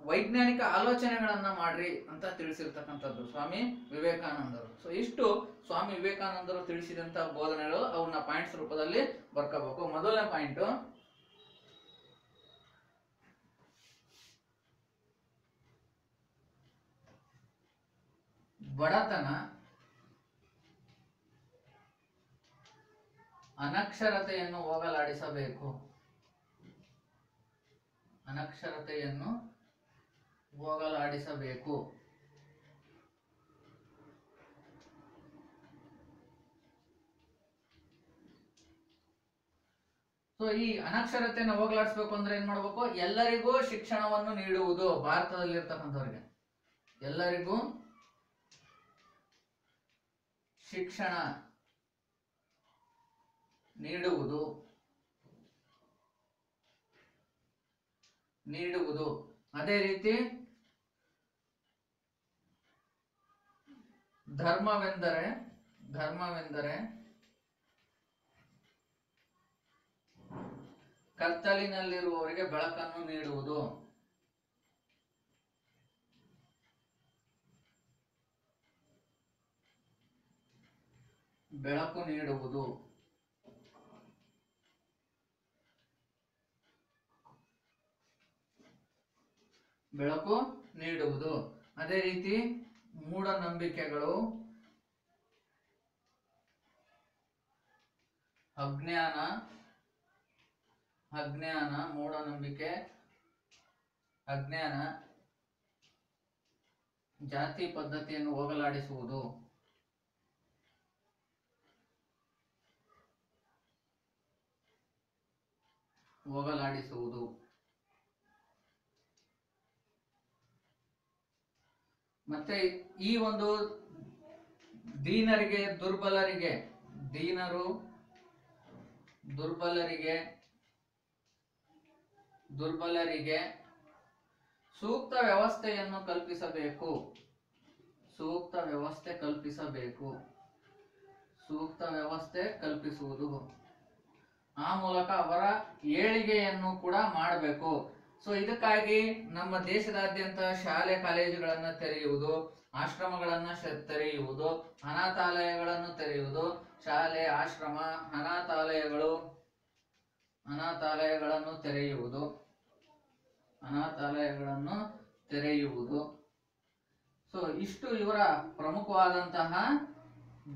ವೈಜ್ಞಾನಿಕ ಆಲೋಚನೆಗಳನ್ನ ಮಾಡ್ರಿ ಅಂತ ತಿಳಿಸಿರ್ತಕ್ಕಂಥದ್ದು ಸ್ವಾಮಿ ವಿವೇಕಾನಂದರು. ಸೊ ಇಷ್ಟು ಸ್ವಾಮಿ ವಿವೇಕಾನಂದರು ತಿಳಿಸಿದಂತ ಬೋಧನೆಗಳು, ಅವನ್ನ ಪಾಯಿಂಟ್ಸ್ ರೂಪದಲ್ಲಿ ಬರ್ಕೋಬೇಕು. ಮೊದಲನೇ ಪಾಯಿಂಟ್, ಬಡತನ, ಅನಕ್ಷರತೆಯನ್ನು ಹೋಗಲಾಡಿಸಬೇಕು. ಅನಕ್ಷರತೆಯನ್ನು ಹೋಗಲಾಡಿಸಬೇಕು. ಸೊ ಈ ಅನಕ್ಷರತೆಯನ್ನು ಹೋಗಲಾಡಿಸಬೇಕು ಅಂದ್ರೆ ಏನ್ ಮಾಡ್ಬೇಕು? ಎಲ್ಲರಿಗೂ ಶಿಕ್ಷಣವನ್ನು ನೀಡುವುದು. ಭಾರತದಲ್ಲಿರ್ತಕ್ಕಂಥವ್ರಿಗೆ ಎಲ್ಲರಿಗೂ ಶಿಕ್ಷಣ ನೀಡುವುದು. ಅದೇ ರೀತಿ ಧರ್ಮವೆಂದರೆ ಕತ್ತಲಿನಲ್ಲಿರುವವರಿಗೆ ಬೆಳಕನ್ನು ನೀಡುವುದು. ಬೆಳಕು ನೀಡುವುದು. ಬೆಳಕು ನೀಡುವುದು. ಅದೇ ರೀತಿ ಮೂಢನಂಬಿಕೆಗಳು, ಅಜ್ಞಾನ, ಮೂಢನಂಬಿಕೆ, ಅಜ್ಞಾನ, ಜಾತಿ ಪದ್ಧತಿಯನ್ನು ಹೋಗಲಾಡಿಸುವುದು. ಮತ್ತೆ ಈ ಒಂದು ದೀನರಿಗೆ, ದುರ್ಬಲರಿಗೆ ಸೂಕ್ತ ವ್ಯವಸ್ಥೆಯನ್ನು ಕಲ್ಪಿಸಬೇಕು. ಸೂಕ್ತ ವ್ಯವಸ್ಥೆ ಕಲ್ಪಿಸುವುದು. ಆ ಮೂಲಕ ಅವರ ಏಳಿಗೆಯನ್ನು ಕೂಡ ಮಾಡಬೇಕು. ಸೊ ಇದಕ್ಕಾಗಿ ನಮ್ಮ ದೇಶದಾದ್ಯಂತ ಶಾಲೆ ಕಾಲೇಜುಗಳನ್ನ ತೆರೆಯುವುದು, ಆಶ್ರಮಗಳನ್ನ ತೆರೆಯುವುದು, ಅನಾಥಾಲಯಗಳನ್ನು ತೆರೆಯುವುದು. ಶಾಲೆ, ಆಶ್ರಮ, ಅನಾಥಾಲಯಗಳನ್ನು ತೆರೆಯುವುದು. ಸೊ ಇಷ್ಟು ಇವರ ಪ್ರಮುಖವಾದಂತಹ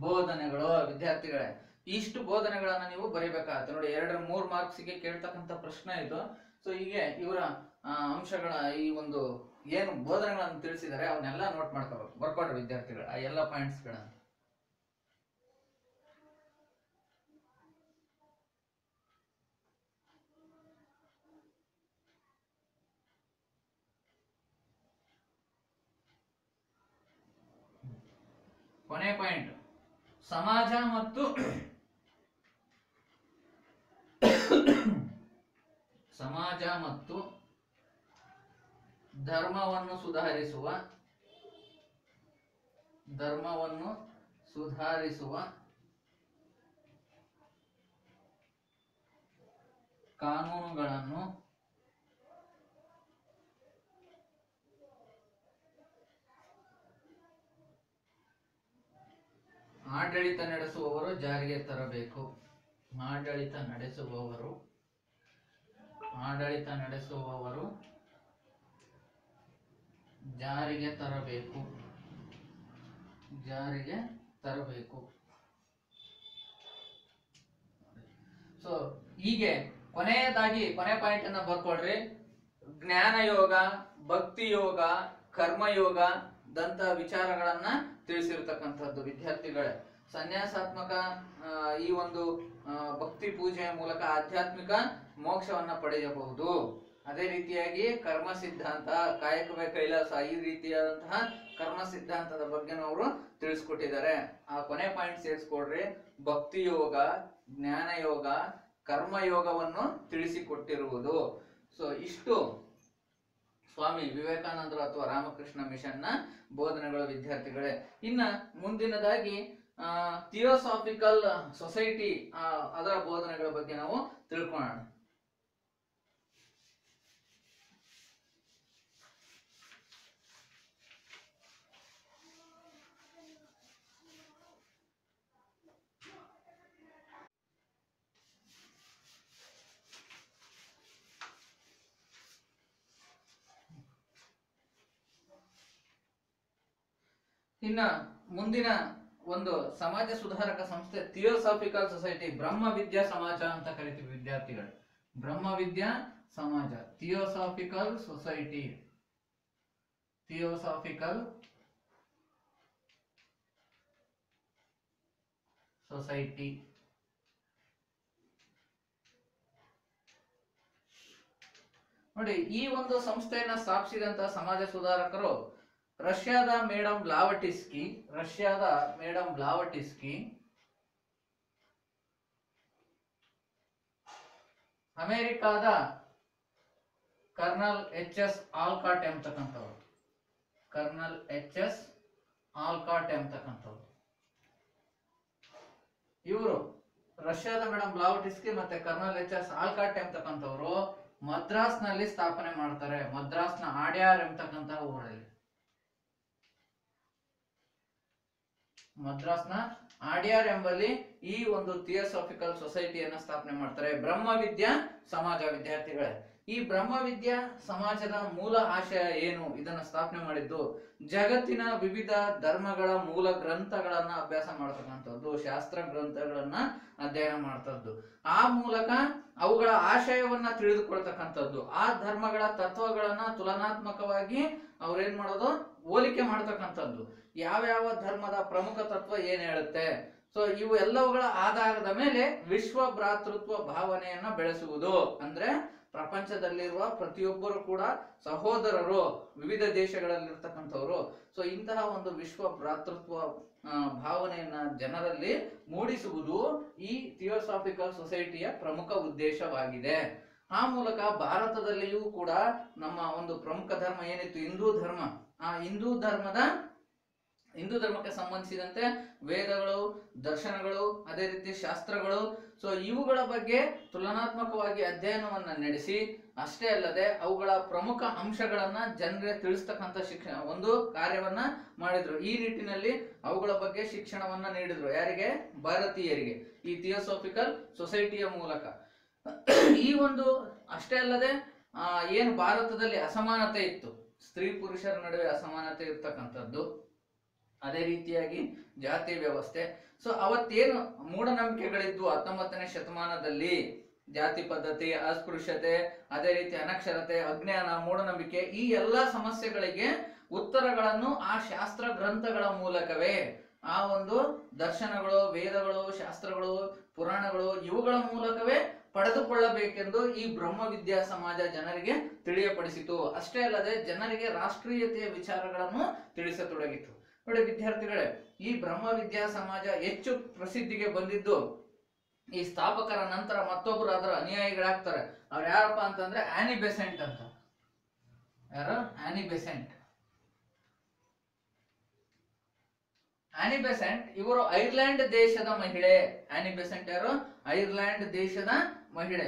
ಬೋಧನೆಗಳು. ವಿದ್ಯಾರ್ಥಿಗಳೇ, ಇಷ್ಟು ಬೋಧನೆಗಳನ್ನ ನೀವು ಬರೀಬೇಕಾಗತ್ತೆ. ನೋಡಿ, 2-3 ಮಾರ್ಕ್ಸ್ಗೆ ಕೇಳ್ತಕ್ಕಂಥ ಪ್ರಶ್ನೆ ಇದು. ಸೊ ಹೀಗೆ ಇವರ ಅಂಶಗಳ ಈ ಒಂದು ಏನು ಬೋಧನೆಗಳನ್ನು ತಿಳಿಸಿದ್ದಾರೆ ಅವನ್ನೆಲ್ಲ ನೋಟ್ ಮಾಡ್ಕೋಬೇಕು, ಬರ್ಕೊಡ್ರಿ ವಿದ್ಯಾರ್ಥಿಗಳು ಆ ಎಲ್ಲ ಪಾಯಿಂಟ್ಸ್ಗಳನ್ನ. ಕೊನೆ ಪಾಯಿಂಟ್, ಸಮಾಜ ಮತ್ತು ಧರ್ಮವನ್ನು ಸುಧಾರಿಸುವ ಕಾನೂನುಗಳನ್ನು ಆಡಳಿತ ನಡೆಸುವವರು ಜಾರಿಗೆ ತರಬೇಕು. ಜಾರಿಗೆ ತರಬೇಕು. ಸೊ ಹೀಗೆ ಕೊನೆ ಪಾಯಿಂಟ್ ಅನ್ನ ಬರ್ಕೊಡ್ರಿ. ಜ್ಞಾನ ಯೋಗ, ಭಕ್ತಿ ಯೋಗ, ಕರ್ಮಯೋಗ ದಂತ ವಿಚಾರಗಳನ್ನ ತಿಳಿಸಿರ್ತಕ್ಕಂಥದ್ದು ವಿದ್ಯಾರ್ಥಿಗಳೇ. ಸನ್ಯಾಸಾತ್ಮಕ ಈ ಒಂದು ಭಕ್ತಿ ಪೂಜೆಯ ಮೂಲಕ ಆಧ್ಯಾತ್ಮಿಕ ಮೋಕ್ಷವನ್ನ ಪಡೆಯಬಹುದು. ಅದೇ ರೀತಿಯಾಗಿ ಕರ್ಮ ಸಿದ್ಧಾಂತ, ಕಾಯಕವೇ ಕೈಲಾಸ, ಈ ರೀತಿಯಾದಂತಹ ಕರ್ಮ ಸಿದ್ಧಾಂತದ ಬಗ್ಗೆ ಅವರು ತಿಳಿಸ್ಕೊಟ್ಟಿದ್ದಾರೆ. ಆ ಕೊನೆ ಪಾಯಿಂಟ್ ಸೇರಿಸ್ಕೊಡ್ರಿ, ಭಕ್ತಿ ಯೋಗ, ಜ್ಞಾನ ಯೋಗ, ಕರ್ಮಯೋಗವನ್ನು ತಿಳಿಸಿಕೊಟ್ಟಿರುವುದು. ಸೊ ಇಷ್ಟು ಸ್ವಾಮಿ ವಿವೇಕಾನಂದರು ಅಥವಾ ರಾಮಕೃಷ್ಣ ಮಿಷನ್ ನ ಬೋಧನೆಗಳು ವಿದ್ಯಾರ್ಥಿಗಳೇ. ಇನ್ನ ಮುಂದಿನದಾಗಿ ಥಿಯೋಸಾಫಿಕಲ್ ಸೊಸೈಟಿ ಅದರ ಬೋಧನೆಗಳ ಬಗ್ಗೆ ನಾವು ತಿಳ್ಕೊಳ್ಳೋಣ. ಇನ್ನ ಮುಂದಿನ ಒಂದು ಸಮಾಜ ಸುಧಾರಕ ಸಂಸ್ಥೆ ಥಿಯೋಸಾಫಿಕಲ್ ಸೊಸೈಟಿ, ಬ್ರಹ್ಮ ವಿದ್ಯಾ ಸಮಾಜ ಅಂತ ಕರಿತೀವಿ ವಿದ್ಯಾರ್ಥಿಗಳು. ಬ್ರಹ್ಮ ವಿದ್ಯಾ ಸಮಾಜ, ಥಿಯೋಸಾಫಿಕಲ್ ಸೊಸೈಟಿ, ಥಿಯೋಸಾಫಿಕಲ್ ಸೊಸೈಟಿ. ನೋಡಿ, ಈ ಒಂದು ಸಂಸ್ಥೆಯನ್ನ ಸ್ಥಾಪಿಸಿದಂತ ಸಮಾಜ ಸುಧಾರಕರು ರಷ್ಯಾದ ಮೇಡಮ್ ಬ್ಲಾವಟಿಸ್ಕಿ, ಅಮೆರಿಕಾದ ಕರ್ನಲ್ ಎಚ್ ಎಸ್ ಆಲ್ಕಾಟ್ ಎಂಬತಕ್ಕಂಥವ್ರು, ಇವರು ರಷ್ಯಾದ ಮೇಡಮ್ ಬ್ಲಾವಟಿಸ್ಕಿ ಮತ್ತೆ ಕರ್ನಲ್ ಎಚ್ ಎಸ್ ಆಲ್ಕಾಟ್ ಎಂಬತಕ್ಕಂಥವ್ರು ಮದ್ರಾಸ್ ನಲ್ಲಿ ಸ್ಥಾಪನೆ ಮಾಡ್ತಾರೆ. ಮದ್ರಾಸ್ನ ಆಡ್ಯಾರ್ ಎಂಬತಕ್ಕಂಥ ಊರಲ್ಲಿ, ಮದ್ರಾಸ್ನ ಆಡ್ಯಾರ್ ಎಂಬಲ್ಲಿ ಈ ಒಂದು ಥಿಯೋಸಾಫಿಕಲ್ ಸೊಸೈಟಿಯನ್ನ ಸ್ಥಾಪನೆ ಮಾಡ್ತಾರೆ. ಬ್ರಹ್ಮ ವಿದ್ಯಾ ಸಮಾಜ ವಿದ್ಯಾರ್ಥಿಗಳೇ, ಈ ಬ್ರಹ್ಮ ವಿದ್ಯಾ ಸಮಾಜದ ಮೂಲ ಆಶಯ ಏನು? ಇದನ್ನ ಸ್ಥಾಪನೆ ಮಾಡಿದ್ದು ಜಗತ್ತಿನ ವಿವಿಧ ಧರ್ಮಗಳ ಮೂಲ ಗ್ರಂಥಗಳನ್ನ ಅಭ್ಯಾಸ ಮಾಡತಕ್ಕಂಥದ್ದು, ಶಾಸ್ತ್ರ ಗ್ರಂಥಗಳನ್ನ ಅಧ್ಯಯನ ಮಾಡ್ತದ್ದು, ಆ ಮೂಲಕ ಅವುಗಳ ಆಶಯವನ್ನ ತಿಳಿದುಕೊಳ್ತಕ್ಕಂಥದ್ದು, ಆ ಧರ್ಮಗಳ ತತ್ವಗಳನ್ನ ತುಲನಾತ್ಮಕವಾಗಿ ಅವ್ರೇನ್ ಮಾಡೋದು, ಹೋಲಿಕೆ ಮಾಡ್ತಕ್ಕಂಥದ್ದು, ಯಾವ್ಯಾವ ಧರ್ಮದ ಪ್ರಮುಖ ತತ್ವ ಏನ್ ಹೇಳುತ್ತೆ. ಸೊ ಇವು ಎಲ್ಲವುಗಳ ಆಧಾರದ ಮೇಲೆ ವಿಶ್ವ ಭ್ರಾತೃತ್ವ ಭಾವನೆಯನ್ನ ಬೆಳೆಸುವುದು. ಅಂದ್ರೆ ಪ್ರಪಂಚದಲ್ಲಿರುವ ಪ್ರತಿಯೊಬ್ಬರು ಕೂಡ ಸಹೋದರರು, ವಿವಿಧ ದೇಶಗಳಲ್ಲಿರ್ತಕ್ಕಂಥವ್ರು. ಸೊ ಇಂತಹ ಒಂದು ವಿಶ್ವ ಭ್ರಾತೃತ್ವ ಭಾವನೆಯನ್ನ ಜನರಲ್ಲಿ ಮೂಡಿಸುವುದು ಈ ಥಿಯೋಸಾಫಿಕಲ್ ಸೊಸೈಟಿಯ ಪ್ರಮುಖ ಉದ್ದೇಶವಾಗಿದೆ. ಆ ಮೂಲಕ ಭಾರತದಲ್ಲಿಯೂ ಕೂಡ ನಮ್ಮ ಒಂದು ಪ್ರಮುಖ ಧರ್ಮ ಏನಿತ್ತು, ಹಿಂದೂ ಧರ್ಮ, ಆ ಹಿಂದೂ ಧರ್ಮಕ್ಕೆ ಸಂಬಂಧಿಸಿದಂತೆ ವೇದಗಳು, ದರ್ಶನಗಳು, ಅದೇ ರೀತಿ ಶಾಸ್ತ್ರಗಳು, ಸೊ ಇವುಗಳ ಬಗ್ಗೆ ತುಲನಾತ್ಮಕವಾಗಿ ಅಧ್ಯಯನವನ್ನ ನಡೆಸಿ, ಅಷ್ಟೇ ಅಲ್ಲದೆ ಅವುಗಳ ಪ್ರಮುಖ ಅಂಶಗಳನ್ನ ಜನರಿಗೆ ತಿಳಿಸ್ತಕ್ಕಂಥ ಶಿಕ್ಷಣ ಒಂದು ಕಾರ್ಯವನ್ನ ಮಾಡಿದ್ರು. ಈ ನಿಟ್ಟಿನಲ್ಲಿ ಅವುಗಳ ಬಗ್ಗೆ ಶಿಕ್ಷಣವನ್ನ ನೀಡಿದ್ರು. ಯಾರಿಗೆ? ಭಾರತೀಯರಿಗೆ, ಈ ಥಿಯೋಸಾಫಿಕಲ್ ಸೊಸೈಟಿಯ ಮೂಲಕ. ಈ ಒಂದು ಅಷ್ಟೇ ಅಲ್ಲದೆ ಏನು ಭಾರತದಲ್ಲಿ ಅಸಮಾನತೆ ಇತ್ತು, ಸ್ತ್ರೀ ಪುರುಷರ ನಡುವೆ ಅಸಮಾನತೆ ಇರ್ತಕ್ಕಂಥದ್ದು, ಅದೇ ರೀತಿಯಾಗಿ ಜಾತಿ ವ್ಯವಸ್ಥೆ. ಸೊ ಅವತ್ತೇನು ಮೂಢನಂಬಿಕೆಗಳಿದ್ವು 19ನೇ ಶತಮಾನದಲ್ಲಿ, ಜಾತಿ ಪದ್ಧತಿ, ಅಸ್ಪೃಶ್ಯತೆ, ಅದೇ ರೀತಿ ಅನಕ್ಷರತೆ, ಅಜ್ಞಾನ, ಮೂಢನಂಬಿಕೆ, ಈ ಎಲ್ಲಾ ಸಮಸ್ಯೆಗಳಿಗೆ ಉತ್ತರಗಳನ್ನು ಆ ಶಾಸ್ತ್ರ ಗ್ರಂಥಗಳ ಮೂಲಕವೇ, ಆ ಒಂದು ದರ್ಶನಗಳು, ವೇದಗಳು, ಶಾಸ್ತ್ರಗಳು, ಪುರಾಣಗಳು, ಇವುಗಳ ಮೂಲಕವೇ ಪಡೆದುಕೊಳ್ಳಬೇಕೆಂದು ಈ ಬ್ರಹ್ಮ ವಿದ್ಯಾ ಸಮಾಜ ಜನರಿಗೆ ತಿಳಿಯಪಡಿಸಿತು. ಅಷ್ಟೇ ಅಲ್ಲದೆ ಜನರಿಗೆ ರಾಷ್ಟ್ರೀಯತೆಯ ವಿಚಾರಗಳನ್ನು ತಿಳಿಸತೊಡಗಿತು. ನೋಡಿ ವಿದ್ಯಾರ್ಥಿಗಳೇ, ಈ ಬ್ರಹ್ಮ ವಿದ್ಯಾ ಸಮಾಜ ಹೆಚ್ಚು ಪ್ರಸಿದ್ಧಿಗೆ ಬಂದಿದ್ದು ಈ ಸ್ಥಾಪಕರ ನಂತರ ಮತ್ತೊಬ್ಬರು ಅದರ ಅನುಯಾಯಿಗಳಾಗ್ತಾರೆ. ಅವ್ರು ಯಾರಪ್ಪ ಅಂತಂದ್ರೆ ಆನಿ ಬೆಸೆಂಟ್ ಅಂತ. ಯಾರು? ಆನಿ ಬೆಸೆಂಟ್. ಆನಿ ಬೆಸೆಂಟ್ ಇವರು ಐರ್ಲೆಂಡ್ ದೇಶದ ಮಹಿಳೆ. ಆನಿ ಬೆಸೆಂಟ್ ಯಾರು? ಐರ್ಲೆಂಡ್ ದೇಶದ ಮಹಿಳೆ.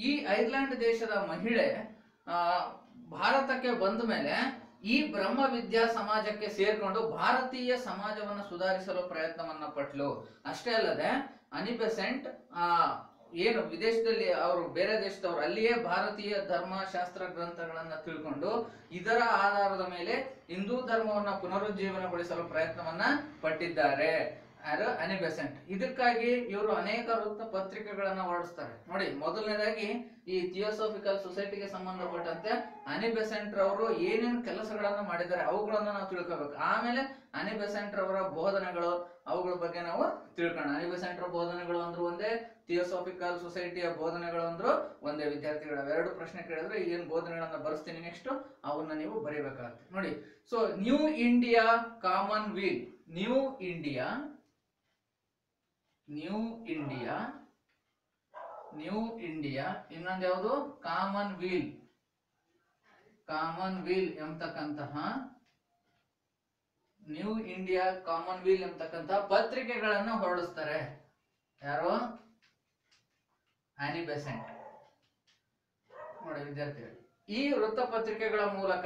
ಈ ಐರ್ಲೆಂಡ್ ದೇಶದ ಮಹಿಳೆ ಭಾರತಕ್ಕೆ ಬಂದ ಮೇಲೆ ಈ ಬ್ರಹ್ಮ ವಿದ್ಯಾ ಸಮಾಜಕ್ಕೆ ಸೇರ್ಕೊಂಡು ಭಾರತೀಯ ಸಮಾಜವನ್ನು ಸುಧಾರಿಸಲು ಪ್ರಯತ್ನವನ್ನ ಪಟ್ಲು. ಅಷ್ಟೇ ಅಲ್ಲದೆ ಆನಿ ಬೆಸೆಂಟ್ ಏನು ವಿದೇಶದಲ್ಲಿ ಅವರು ಬೇರೆ ದೇಶದವರು ಅಲ್ಲಿಯೇ ಭಾರತೀಯ ಧರ್ಮ ಶಾಸ್ತ್ರ ಗ್ರಂಥಗಳನ್ನ ತಿಳ್ಕೊಂಡು ಇದರ ಆಧಾರದ ಮೇಲೆ ಹಿಂದೂ ಧರ್ಮವನ್ನ ಪುನರುಜ್ಜೀವನಗೊಳಿಸಲು ಪ್ರಯತ್ನವನ್ನ ಪಟ್ಟಿದ್ದಾರೆ. ಯಾರು ಅನಿ ಬೆಸೆಂಟ್. ಇದಕ್ಕಾಗಿ ಇವರು ಅನೇಕ ವೃತ್ತ ಪತ್ರಿಕೆಗಳನ್ನ ಹೊರಡಿಸ್ತಾರೆ. ನೋಡಿ, ಮೊದಲನೇದಾಗಿ ಈ ಥಿಯೋಸಾಫಿಕಲ್ ಸೊಸೈಟಿಗೆ ಸಂಬಂಧಪಟ್ಟಂತೆ ಅನಿ ಬೆಸೆಂಟ್ ರವರು ಏನೇನು ಕೆಲಸಗಳನ್ನ ಮಾಡಿದ್ದಾರೆ ಅವುಗಳನ್ನ ನಾವು ತಿಳ್ಕೋಬೇಕು. ಆಮೇಲೆ ಅನಿ ಬೆಸೆಂಟ್ ರವರ ಬೋಧನೆಗಳು ಅವುಗಳ ಬಗ್ಗೆ ನಾವು ತಿಳ್ಕೊಳ್ಳೋಣ. ಅನಿ ಬೆಸೆಂಟ್ ರ ಬೋಧನೆಗಳು ಅಂದ್ರು ಒಂದೇ, ಥಿಯೋಸಾಫಿಕಲ್ ಸೊಸೈಟಿಯ ಬೋಧನೆಗಳು ಅಂದ್ರು ಒಂದೇ. ವಿದ್ಯಾರ್ಥಿಗಳ ಎರಡು ಪ್ರಶ್ನೆ ಕೇಳಿದ್ರೆ ಏನ್ ಬೋಧನೆಗಳನ್ನ ಬರೆಸ್ತೀನಿ ನೆಕ್ಸ್ಟ್ ಅವನ್ನ ನೀವು ಬರೀಬೇಕಾಗುತ್ತೆ. ನೋಡಿ, so New India Commonweal, New India ಇನ್ನೊಂದು ಯಾವುದು ಕಾಮನ್ ವೀಲ್ ಎಂಬತಕ್ಕಂತಹ ನ್ಯೂ ಇಂಡಿಯಾ ಕಾಮನ್ ವೀಲ್ ಎಂಬತಕ್ಕಂತಹ ಪತ್ರಿಕೆಗಳನ್ನ ಹೊರಡಿಸ್ತಾರೆ. ಯಾರು? ಆನಿ ಬೆಸೆಂಟ್. ನೋಡಿ ವಿದ್ಯಾರ್ಥಿಗಳು, ಈ ವೃತ್ತಪತ್ರಿಕೆಗಳ ಮೂಲಕ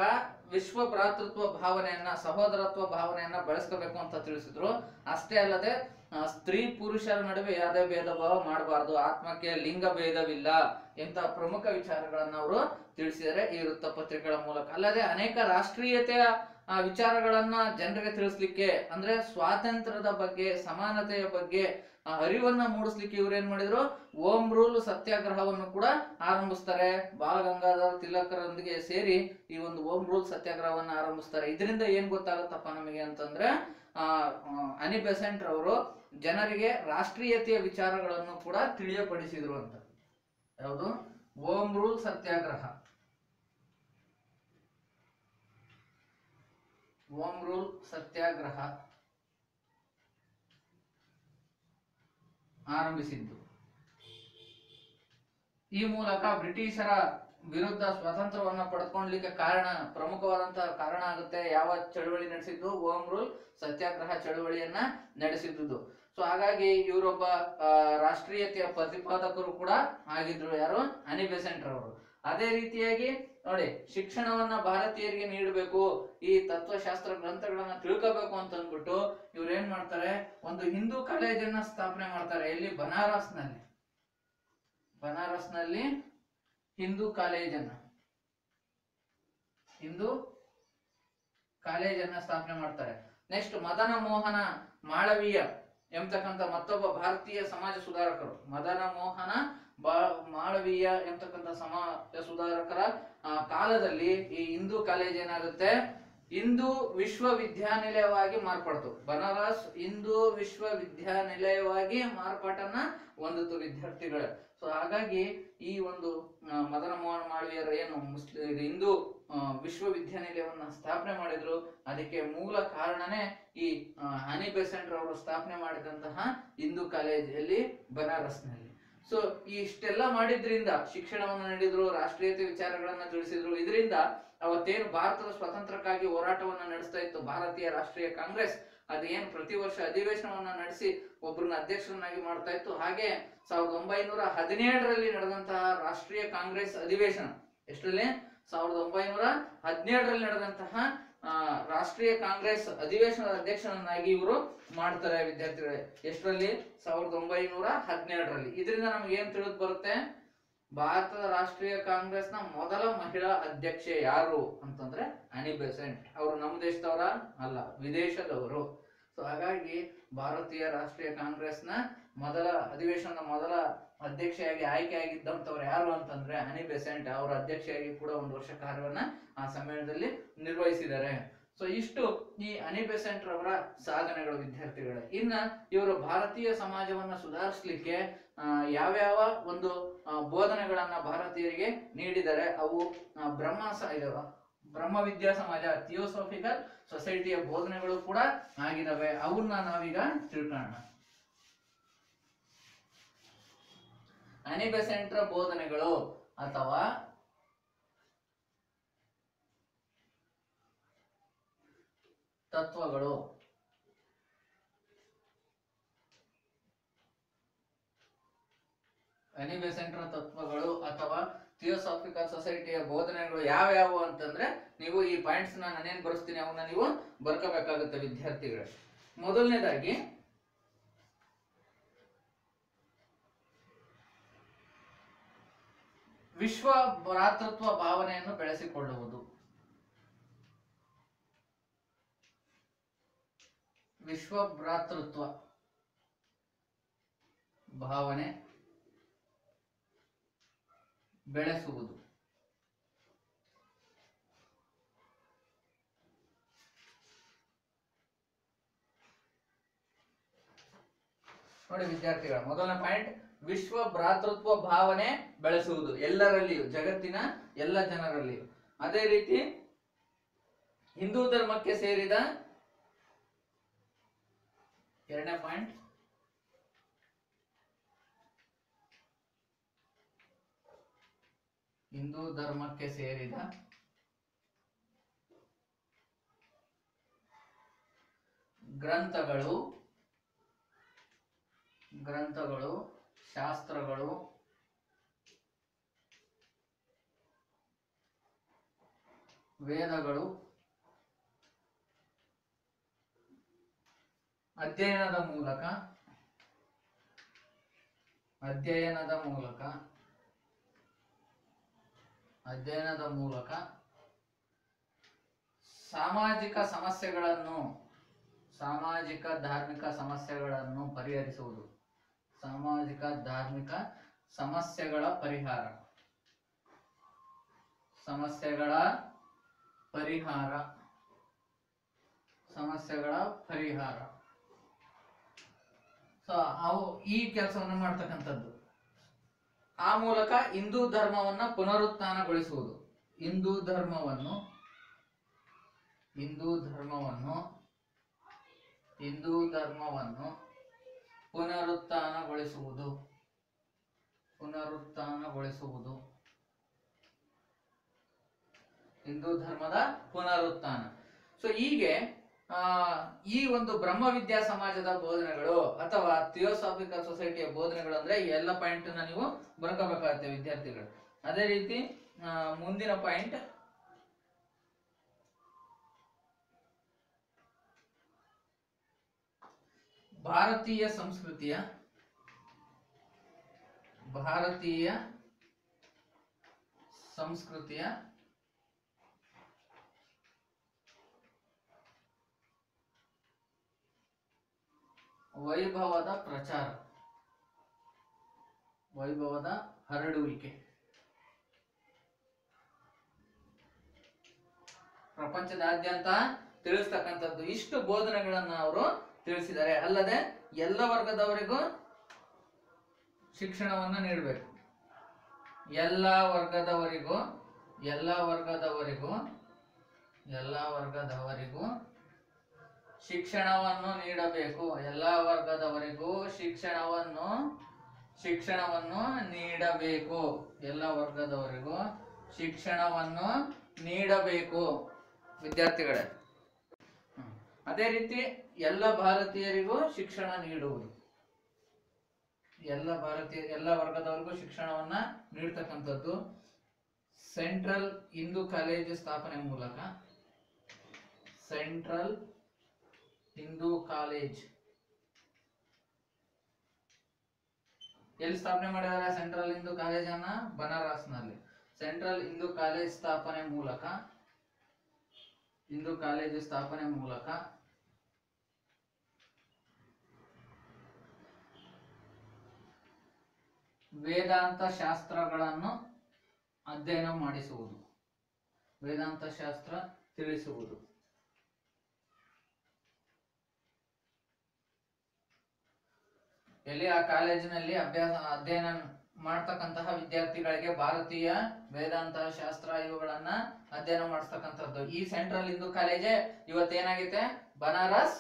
ವಿಶ್ವ ಭ್ರಾತೃತ್ವ ಭಾವನೆಯನ್ನ, ಸಹೋದರತ್ವ ಭಾವನೆಯನ್ನ ಬೆಳೆಸ್ಕೋಬೇಕು ಅಂತ ತಿಳಿಸಿದ್ರು. ಅಷ್ಟೇ ಅಲ್ಲದೆ ಸ್ತ್ರೀ ಪುರುಷರ ನಡುವೆ ಯಾವುದೇ ಭೇದ ಭಾವ ಮಾಡಬಾರದು, ಆತ್ಮಕ್ಕೆ ಲಿಂಗ ಭೇದವಿಲ್ಲ ಎಂತ ಪ್ರಮುಖ ವಿಚಾರಗಳನ್ನ ಅವರು ತಿಳಿಸಿದ್ದಾರೆ ಈ ವೃತ್ತಪತ್ರಿಕೆಗಳ ಮೂಲಕ. ಅಲ್ಲದೆ ಅನೇಕ ರಾಷ್ಟ್ರೀಯತೆಯ ವಿಚಾರಗಳನ್ನ ಜನರಿಗೆ ತಿಳಿಸ್ಲಿಕ್ಕೆ, ಅಂದ್ರೆ ಸ್ವಾತಂತ್ರ್ಯದ ಬಗ್ಗೆ, ಸಮಾನತೆಯ ಬಗ್ಗೆ ಅರಿವನ್ನ ಮೂಡಿಸ್ಲಿಕ್ಕೆ ಇವ್ರು ಏನ್ ಮಾಡಿದ್ರು, ಓಂ ರೂಲ್ ಸತ್ಯಾಗ್ರಹವನ್ನು ಕೂಡ ಆರಂಭಿಸ್ತಾರೆ. ಬಾಲ ಗಂಗಾಧರ ತಿಲಕರೊಂದಿಗೆ ಸೇರಿ ಈ ಒಂದು ಓಂ ರೂಲ್ ಸತ್ಯಾಗ್ರಹವನ್ನ ಆರಂಭಿಸ್ತಾರೆ. ಇದರಿಂದ ಏನ್ ಗೊತ್ತಾಗುತ್ತಪ್ಪ ನಮಗೆ ಅಂತಂದ್ರೆ, ಅನಿ ಬೆಸೆಂಟ್ ರವರು ಜನರಿಗೆ ರಾಷ್ಟ್ರೀಯತೆಯ ವಿಚಾರಗಳನ್ನು ಕೂಡ ತಿಳಿಯಪಡಿಸಿದ್ರು ಅಂತ. ಯಾವುದು? ಓಂ ರೂಲ್ ಸತ್ಯಾಗ್ರಹ. ಓಂ ರೂಲ್ ಸತ್ಯಾಗ್ರಹ ಆರಂಭಿಸಿದ್ದು. ಈ ಮೂಲಕ ಬ್ರಿಟಿಷರ ವಿರುದ್ಧ ಸ್ವಾತಂತ್ರ್ಯವನ್ನ ಪಡೆದುಕೊಳ್ಳಲಿಕ್ಕೆ ಪ್ರಮುಖವಾದಂತಹ ಕಾರಣ ಆಗುತ್ತೆ. ಯಾವ ಚಳವಳಿ ನಡೆಸಿದ್ದು? ಓಂ ರೂಲ್ ಸತ್ಯಾಗ್ರಹ ಚಳವಳಿಯನ್ನ ನಡೆಸಿದ್ದು. ಸೊ ಹಾಗಾಗಿ ಇವರೊಬ್ಬ ರಾಷ್ಟ್ರೀಯತೆಯ ಪ್ರತಿಪಾದಕರು ಕೂಡ ಆಗಿದ್ರು. ಯಾರು? ಅನಿ ಬೆಸೆಂಟ್ ರವರು. ಅದೇ ರೀತಿಯಾಗಿ ನೋಡಿ, ಶಿಕ್ಷಣವನ್ನ ಭಾರತೀಯರಿಗೆ ನೀಡಬೇಕು, ಈ ತತ್ವಶಾಸ್ತ್ರ ಗ್ರಂಥಗಳನ್ನ ತಿಳ್ಕೋಬೇಕು ಅಂತ ಅಂದ್ಬಿಟ್ಟು ಇವ್ರು ಏನ್ ಮಾಡ್ತಾರೆ, ಒಂದು ಹಿಂದೂ ಕಾಲೇಜನ್ನ ಸ್ಥಾಪನೆ ಮಾಡ್ತಾರೆ. ಎಲ್ಲಿ? ಬನಾರಸ್ನಲ್ಲಿ ಹಿಂದೂ ಕಾಲೇಜನ್ನ ಸ್ಥಾಪನೆ ಮಾಡ್ತಾರೆ. ನೆಕ್ಸ್ಟ್ ಮದನ ಮೋಹನ ಮಾಳವೀಯ ಎಂಬತಕ್ಕಂಥ ಮತ್ತೊಬ್ಬ ಭಾರತೀಯ ಸಮಾಜ ಸುಧಾರಕರು. ಮದನ ಮೋಹನ ಮಾಳವೀಯ ಎಂಬತಕ್ಕಂಥ ಸಮಾಜ ಸುಧಾರಕರ ಕಾಲದಲ್ಲಿ ಈ ಹಿಂದೂ ಕಾಲೇಜ್ ಏನಾಗುತ್ತೆ, ಹಿಂದೂ ವಿಶ್ವವಿದ್ಯಾನಿಲಯವಾಗಿ ಮಾರ್ಪಡ್ತು. ಬನಾರಸ್ ಹಿಂದೂ ವಿಶ್ವವಿದ್ಯಾನಿಲಯವಾಗಿ ಮಾರ್ಪಾಟನ್ನ ಹೊಂದಿತು ವಿದ್ಯಾರ್ಥಿಗಳ. ಸೊ ಹಾಗಾಗಿ ಈ ಒಂದು ಮದನ ಮೋಹನ ಮಾಳವೀಯರು ಏನು ಹಿಂದೂ ವಿಶ್ವವಿದ್ಯಾನಿಲಯವನ್ನ ಸ್ಥಾಪನೆ ಮಾಡಿದ್ರು. ಅದಕ್ಕೆ ಮೂಲ ಕಾರಣನೇ ಈ ಅನಿ ಬೆಸೆಂಟ್ ರವರು ಸ್ಥಾಪನೆ ಮಾಡಿದಂತಹ ಹಿಂದೂ ಕಾಲೇಜ್ ಎಲ್ಲಿ? ಬನಾರಸ್ನಲ್ಲಿ. ಸೊ ಇಷ್ಟೆಲ್ಲ ಮಾಡಿದ್ರಿಂದ, ಶಿಕ್ಷಣವನ್ನು ನೀಡಿದ್ರು, ರಾಷ್ಟ್ರೀಯತೆ ವಿಚಾರಗಳನ್ನ ತಿಳಿಸಿದ್ರು. ಇದರಿಂದ ಅವತ್ತೇನು ಭಾರತದ ಸ್ವಾತಂತ್ರ್ಯಕ್ಕಾಗಿ ಹೋರಾಟವನ್ನ ನಡೆಸ್ತಾ ಇತ್ತು ಭಾರತೀಯ ರಾಷ್ಟ್ರೀಯ ಕಾಂಗ್ರೆಸ್, ಅದೇನು ಪ್ರತಿ ವರ್ಷ ಅಧಿವೇಶನವನ್ನ ನಡೆಸಿ ಒಬ್ಬರನ್ನ ಅಧ್ಯಕ್ಷರನ್ನಾಗಿ ಮಾಡ್ತಾ ಇತ್ತು. ಹಾಗೆ 1917ರಲ್ಲಿ ನಡೆದಂತಹ ರಾಷ್ಟ್ರೀಯ ಕಾಂಗ್ರೆಸ್ ಅಧಿವೇಶನ, ಎಷ್ಟರಲ್ಲಿ? 1917ರಲ್ಲಿ ನಡೆದಂತಹ ರಾಷ್ಟ್ರೀಯ ಕಾಂಗ್ರೆಸ್ ಅಧಿವೇಶನದ ಅಧ್ಯಕ್ಷರನ್ನಾಗಿ ಇವರು ಮಾಡ್ತಾರೆ ವಿದ್ಯಾರ್ಥಿಗಳೇ. ಎಷ್ಟರಲ್ಲಿ? 1917ರಲ್ಲಿ. ಇದರಿಂದ ನಮ್ಗೆ ಏನ್ ತಿಳಿದು ಬರುತ್ತೆ, ಭಾರತದ ರಾಷ್ಟ್ರೀಯ ಕಾಂಗ್ರೆಸ್ನ ಮೊದಲ ಮಹಿಳಾ ಅಧ್ಯಕ್ಷೆ ಯಾರು ಅಂತಂದ್ರೆ ಅನಿ ಬೆಸೆಂಟ್. ಅವರು ನಮ್ಮ ದೇಶದವರ ಅಲ್ಲ, ವಿದೇಶದವರು. ಸೊ ಹಾಗಾಗಿ ಭಾರತೀಯ ರಾಷ್ಟ್ರೀಯ ಕಾಂಗ್ರೆಸ್ನ ಮೊದಲ ಅಧಿವೇಶನದ ಮೊದಲ ಅಧ್ಯಕ್ಷೆಯಾಗಿ ಆಯ್ಕೆ ಆಗಿದ್ದಂಥವ್ರು ಯಾರು ಅಂತಂದ್ರೆ ಅನಿ ಬೆಸೆಂಟ್. ಅವರ ಅಧ್ಯಕ್ಷೆಯಾಗಿ ಕೂಡ 1 ವರ್ಷ ಕಾರ್ಯವನ್ನ ಆ ಸಮ್ಮೇಳನದಲ್ಲಿ ನಿರ್ವಹಿಸಿದ್ದಾರೆ. ಸೊ ಇಷ್ಟು ಈ ಅನಿ ಬೆಸೆಂಟ್ ರವರ ಸಾಧನೆಗಳು ವಿದ್ಯಾರ್ಥಿಗಳೇ. ಇನ್ನ ಇವರು ಭಾರತೀಯ ಸಮಾಜವನ್ನ ಸುಧಾರಿಸಲಿಕ್ಕೆ ಯಾವ್ಯಾವ ಒಂದು ಬೋಧನೆಗಳನ್ನ ಭಾರತೀಯರಿಗೆ ನೀಡಿದರೆ ಅವು ಬ್ರಹ್ಮ ವಿದ್ಯಾ ಸಮಾಜ, ಥಿಯೋಸಾಫಿಕಲ್ ಸೊಸೈಟಿಯ ಬೋಧನೆಗಳು ಕೂಡ ಆಗಿದಾವೆ. ಅವನ್ನ ನಾವೀಗ ತಿಳ್ಕೊಳ್ಳೋಣ. ಅನಿ ಬೆಸೆಂಟ್ ರ ಬೋಧನೆಗಳು ಅಥವಾ ತತ್ವಗಳು. ಅನಿ ಬೆಸೆಂಟ್ ರ ತತ್ವಗಳು ಅಥವಾ ಥಿಯೋಸಾಫಿಕಲ್ ಸೊಸೈಟಿಯ ಬೋಧನೆಗಳು ಯಾವ್ಯಾವು ಅಂತಂದ್ರೆ, ನೀವು ಈ ಪಾಯಿಂಟ್ಸ್ ನಾನೇನ್ ಬರೆಸ್ತೀನಿ ಅವನ್ನ ನೀವು ಬರ್ಕೋಬೇಕಾಗುತ್ತೆ ವಿದ್ಯಾರ್ಥಿಗಳೇ. ಮೊದಲನೇದಾಗಿ ವಿಶ್ವ ಭ್ರಾತೃತ್ವ ಭಾವನೆಯನ್ನು ಬೆಳೆಸಿಕೊಳ್ಳುವುದು. ವಿಶ್ವ ಭ್ರಾತೃತ್ವ ಭಾವನೆ ಬೆಳೆಸುವುದು. ನೋಡಿ ವಿದ್ಯಾರ್ಥಿಗಳ ಮೊದಲನೇ ಪಾಯಿಂಟ್, ವಿಶ್ವ ಭ್ರಾತೃತ್ವ ಭಾವನೆ ಬೆಳೆಸುವುದು ಎಲ್ಲರಲ್ಲಿಯೂ, ಜಗತ್ತಿನ ಎಲ್ಲ ಜನರಲ್ಲಿಯೂ. ಅದೇ ರೀತಿ ಹಿಂದೂ ಧರ್ಮಕ್ಕೆ ಸೇರಿದ ಎರಡನೇ ಪಾಯಿಂಟ್, ಹಿಂದೂ ಧರ್ಮಕ್ಕೆ ಸೇರಿದ ಗ್ರಂಥಗಳು, ಶಾಸ್ತ್ರಗಳು, ವೇದಗಳು ಅಧ್ಯಯನದ ಮೂಲಕ ಸಾಮಾಜಿಕ ಧಾರ್ಮಿಕ ಸಮಸ್ಯೆಗಳನ್ನು ಪರಿಹರಿಸುವುದು. ಸಾಮಾಜಿಕ ಧಾರ್ಮಿಕ ಸಮಸ್ಯೆಗಳ ಪರಿಹಾರ. ಸೊ ಅವು ಈ ಕೆಲಸವನ್ನು ಮಾಡ್ತಕ್ಕಂಥದ್ದು. ಆ ಮೂಲಕ ಹಿಂದೂ ಧರ್ಮವನ್ನ ಪುನರುತ್ಥಾನಗೊಳಿಸುವುದು. ಹಿಂದೂ ಧರ್ಮವನ್ನು ಪುನರುತ್ಥಾನಗೊಳಿಸುವುದು. ಹಿಂದೂ ಧರ್ಮದ ಪುನರುತ್ಥಾನ. ಸೊ ಹೀಗೆ ಈ ಒಂದು ಬ್ರಹ್ಮ ವಿದ್ಯಾ ಸಮಾಜದ ಬೋಧನೆಗಳು ಅಥವಾ ಥಿಯೋಸಾಫಿಕಲ್ ಸೊಸೈಟಿಯ ಬೋಧನೆಗಳು ಅಂದ್ರೆ ಈ ಎಲ್ಲ ಪಾಯಿಂಟ್ ನೀವು ಬರ್ಕೋಬೇಕಾಗುತ್ತೆ ವಿದ್ಯಾರ್ಥಿಗಳು. ಅದೇ ರೀತಿ ಮುಂದಿನ ಪಾಯಿಂಟ್, ಭಾರತೀಯ ಸಂಸ್ಕೃತಿಯ ವೈಭವದ ಪ್ರಚಾರ, ವೈಭವದ ಹರಡುವಿಕೆ. ಪ್ರಪಂಚದಾದ್ಯಂತ ತಿಳಿಸ್ತಕ್ಕಂಥದ್ದು. ಇಷ್ಟು ಬೋಧನೆಗಳನ್ನ ಅವರು ತಿಳಿಸಿದ್ದಾರೆ. ಅಲ್ಲದೆ ಎಲ್ಲ ವರ್ಗದವರಿಗೂ ಶಿಕ್ಷಣವನ್ನ ನೀಡಬೇಕು. ಎಲ್ಲ ವರ್ಗದವರಿಗೂ ಶಿಕ್ಷಣವನ್ನು ನೀಡಬೇಕು. ಎಲ್ಲ ವರ್ಗದವರಿಗೂ ಶಿಕ್ಷಣವನ್ನು ನೀಡಬೇಕು ವಿದ್ಯಾರ್ಥಿಗಳೇ. ಅದೇ ರೀತಿ ಎಲ್ಲ ಭಾರತೀಯರಿಗೂ ಶಿಕ್ಷಣ ನೀಡುವುದು. ಎಲ್ಲ ವರ್ಗದವರಿಗೂ ಶಿಕ್ಷಣವನ್ನ ನೀಡತಕ್ಕಂಥದ್ದು. ಸೆಂಟ್ರಲ್ ಹಿಂದೂ ಕಾಲೇಜು ಸ್ಥಾಪನೆ ಮೂಲಕ, ಸೆಂಟ್ರಲ್ ಹಿಂದೂ ಕಾಲೇಜ್ ಎಲ್ಲಿ ಸ್ಥಾಪನೆ ಮಾಡಿದ್ದಾರೆ? ಸೆಂಟ್ರಲ್ ಹಿಂದೂ ಕಾಲೇಜನ್ನ ಬನಾರಸ್ನಲ್ಲಿ. ಸೆಂಟ್ರಲ್ ಹಿಂದೂ ಕಾಲೇಜ್ ಸ್ಥಾಪನೆ ಮೂಲಕ ವೇದಾಂತ ಶಾಸ್ತ್ರಗಳನ್ನು ಅಧ್ಯಯನ ಮಾಡಿಸುವುದು, ವೇದಾಂತ ಶಾಸ್ತ್ರ ತಿಳಿಸುವುದು. ಎಲ್ಲಿ ಆ ಕಾಲೇಜಿನಲ್ಲಿ ಅಧ್ಯಯನ ಮಾಡ್ತಕ್ಕಂತಹ ವಿದ್ಯಾರ್ಥಿಗಳಿಗೆ ಭಾರತೀಯ ವೇದಾಂತ ಶಾಸ್ತ್ರ ಇವುಗಳನ್ನ ಅಧ್ಯಯನ ಮಾಡಿಸ್ತಕ್ಕಂಥದ್ದು. ಈ ಸೆಂಟ್ರಲ್ ಹಿಂದೂ ಕಾಲೇಜೇ ಇವತ್ತೇನಾಗಿದೆ? ಬನಾರಸ್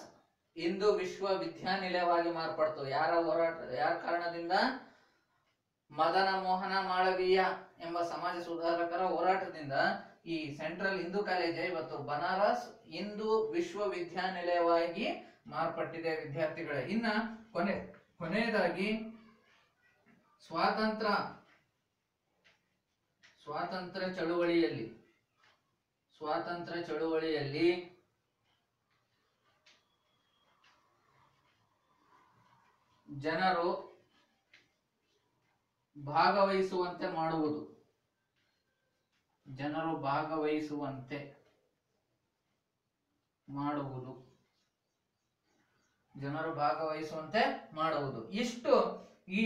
ಹಿಂದೂ ವಿಶ್ವವಿದ್ಯಾನಿಲಯವಾಗಿ ಮಾರ್ಪಡ್ತು. ಯಾರ ಕಾರಣದಿಂದ? ಮದನ ಮೋಹನ ಮಾಳವೀಯ ಎಂಬ ಸಮಾಜ ಸುಧಾರಕರ ಹೋರಾಟದಿಂದ ಈ ಸೆಂಟ್ರಲ್ ಹಿಂದೂ ಕಾಲೇಜ್ ಇವತ್ತು ಬನಾರಸ್ ಹಿಂದೂ ವಿಶ್ವವಿದ್ಯಾನಿಲಯವಾಗಿ ಮಾರ್ಪಟ್ಟಿದೆ ವಿದ್ಯಾರ್ಥಿಗಳೇ. ಇನ್ನ ಕೊನೆಯದಾಗಿ ಸ್ವಾತಂತ್ರ್ಯ ಚಳುವಳಿಯಲ್ಲಿ ಜನರು ಭಾಗವಹಿಸುವಂತೆ ಮಾಡುವುದು. ಇಷ್ಟು ಈ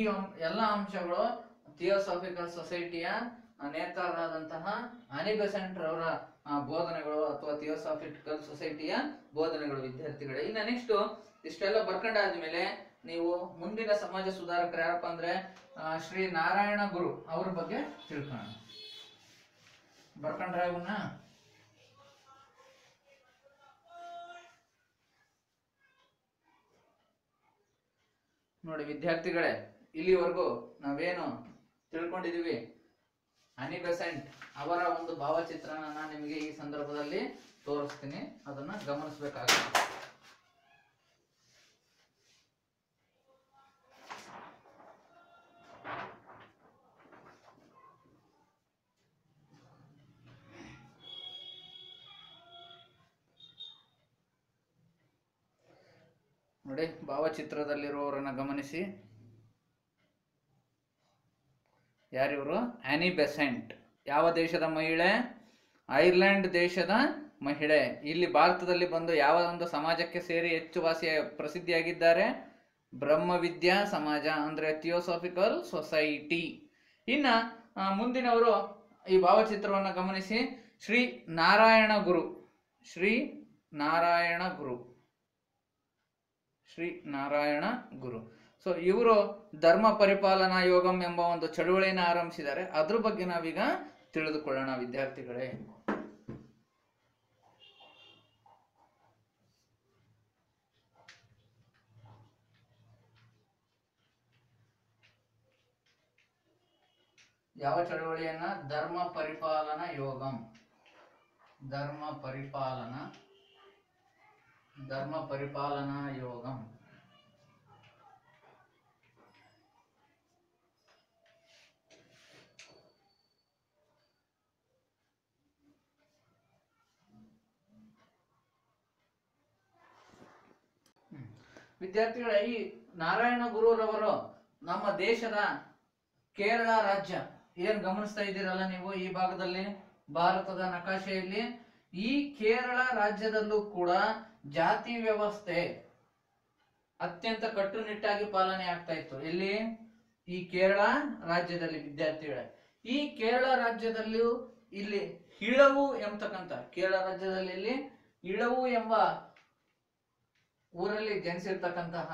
ಎಲ್ಲ ಅಂಶಗಳು ಥಿಯೋಸಾಫಿಕಲ್ ಸೊಸೈಟಿಯ ನೇತಾರರಾದಂತಹ ಆನಿ ಬೆಸೆಂಟ್ ರವರ ಬೋಧನೆಗಳು ಅಥವಾ ಥಿಯೋಸಾಫಿಕಲ್ ಸೊಸೈಟಿಯ ಬೋಧನೆಗಳು ವಿದ್ಯಾರ್ಥಿಗಳೇ. ಇನ್ನು ನೆಕ್ಸ್ಟ್ ಇಷ್ಟೆಲ್ಲ ಬರ್ಕೊಂಡಾದ್ಮೇಲೆ ನೀವು ಮುಂದಿನ ಸಮಾಜ ಸುಧಾರಕರು ಯಾರಪ್ಪ ಅಂದ್ರೆ ಶ್ರೀ ನಾರಾಯಣ ಗುರು ಅವ್ರ ಬಗ್ಗೆ ತಿಳ್ಕೊಳ್ಳೋಣ. ಬರ್ಕೊಂಡ್ರೆ ಅವನ್ನ ನೋಡಿ ವಿದ್ಯಾರ್ಥಿಗಳೇ, ಇಲ್ಲಿವರೆಗೂ ನಾವೇನು ತಿಳ್ಕೊಂಡಿದೀವಿ ಆನಿ ಬೆಸೆಂಟ್ ಅವರ ಒಂದು ಭಾವಚಿತ್ರನ ನಾನು ನಿಮಗೆ ಈ ಸಂದರ್ಭದಲ್ಲಿ ತೋರಿಸ್ತೀನಿ, ಅದನ್ನ ಗಮನಿಸಬೇಕಾಗುತ್ತೆ. ನೋಡಿ ಭಾವಚಿತ್ರದಲ್ಲಿರುವವರನ್ನ ಗಮನಿಸಿ. ಯಾರಿವರು? ಆನಿ ಬೆಸೆಂಟ್. ಯಾವ ದೇಶದ ಮಹಿಳೆ? ಐರ್ಲೆಂಡ್ ದೇಶದ ಮಹಿಳೆ. ಇಲ್ಲಿ ಭಾರತದಲ್ಲಿ ಬಂದು ಯಾವ ಒಂದು ಸಮಾಜಕ್ಕೆ ಸೇರಿ ಹೆಚ್ಚು ಪ್ರಸಿದ್ಧಿಯಾಗಿದ್ದಾರೆ? ಬ್ರಹ್ಮವಿದ್ಯಾ ಸಮಾಜ ಅಂದ್ರೆ ಥಿಯೋಸಾಫಿಕಲ್ ಸೊಸೈಟಿ. ಇನ್ನ ಮುಂದಿನವರು ಈ ಭಾವಚಿತ್ರವನ್ನು ಗಮನಿಸಿ. ಶ್ರೀ ನಾರಾಯಣ ಗುರು. ಶ್ರೀ ನಾರಾಯಣ ಗುರು. ಶ್ರೀ ನಾರಾಯಣ ಗುರು. ಸೊ ಇವರು ಧರ್ಮ ಪರಿಪಾಲನಾ ಯೋಗಂ ಎಂಬ ಒಂದು ಚಳುವಳಿಯನ್ನು ಆರಂಭಿಸಿದ್ದಾರೆ. ಅದ್ರ ಬಗ್ಗೆ ನಾವೀಗ ತಿಳಿದುಕೊಳ್ಳೋಣ ವಿದ್ಯಾರ್ಥಿಗಳೇ. ಯಾವ ಚಳುವಳಿಯನ್ನ? ಧರ್ಮ ಪರಿಪಾಲನಾ ಯೋಗಂ. ಧರ್ಮ ಪರಿಪಾಲನಾ ಯೋಗಂ. ವಿದ್ಯಾರ್ಥಿಗಳ ಈ ನಾರಾಯಣ ಗುರುರವರು ನಮ್ಮ ದೇಶದ ಕೇರಳ ರಾಜ್ಯ ಏನ್ ಗಮನಿಸ್ತಾ ಇದ್ದೀರಲ್ಲ ನೀವು ಈ ಭಾಗದಲ್ಲಿ ಭಾರತದ ನಕಾಶೆಯಲ್ಲಿ, ಈ ಕೇರಳ ರಾಜ್ಯದಲ್ಲೂ ಕೂಡ ಜಾತಿ ವ್ಯವಸ್ಥೆ ಅತ್ಯಂತ ಕಟ್ಟುನಿಟ್ಟಾಗಿ ಪಾಲನೆ ಆಗ್ತಾ ಇತ್ತು. ಎಲ್ಲಿ? ಈ ಕೇರಳ ರಾಜ್ಯದಲ್ಲಿ ವಿದ್ಯಾರ್ಥಿಗಳೇ. ಈ ಕೇರಳ ರಾಜ್ಯದಲ್ಲಿಯೂ ಇಲ್ಲಿ ಹಿಳವು ಎಂಬತಕ್ಕಂಥ ಕೇರಳ ರಾಜ್ಯದಲ್ಲಿ ಇಲ್ಲಿ ಹಿಳವು ಎಂಬ ಊರಲ್ಲಿ ಜನಿಸಿರ್ತಕ್ಕಂತಹ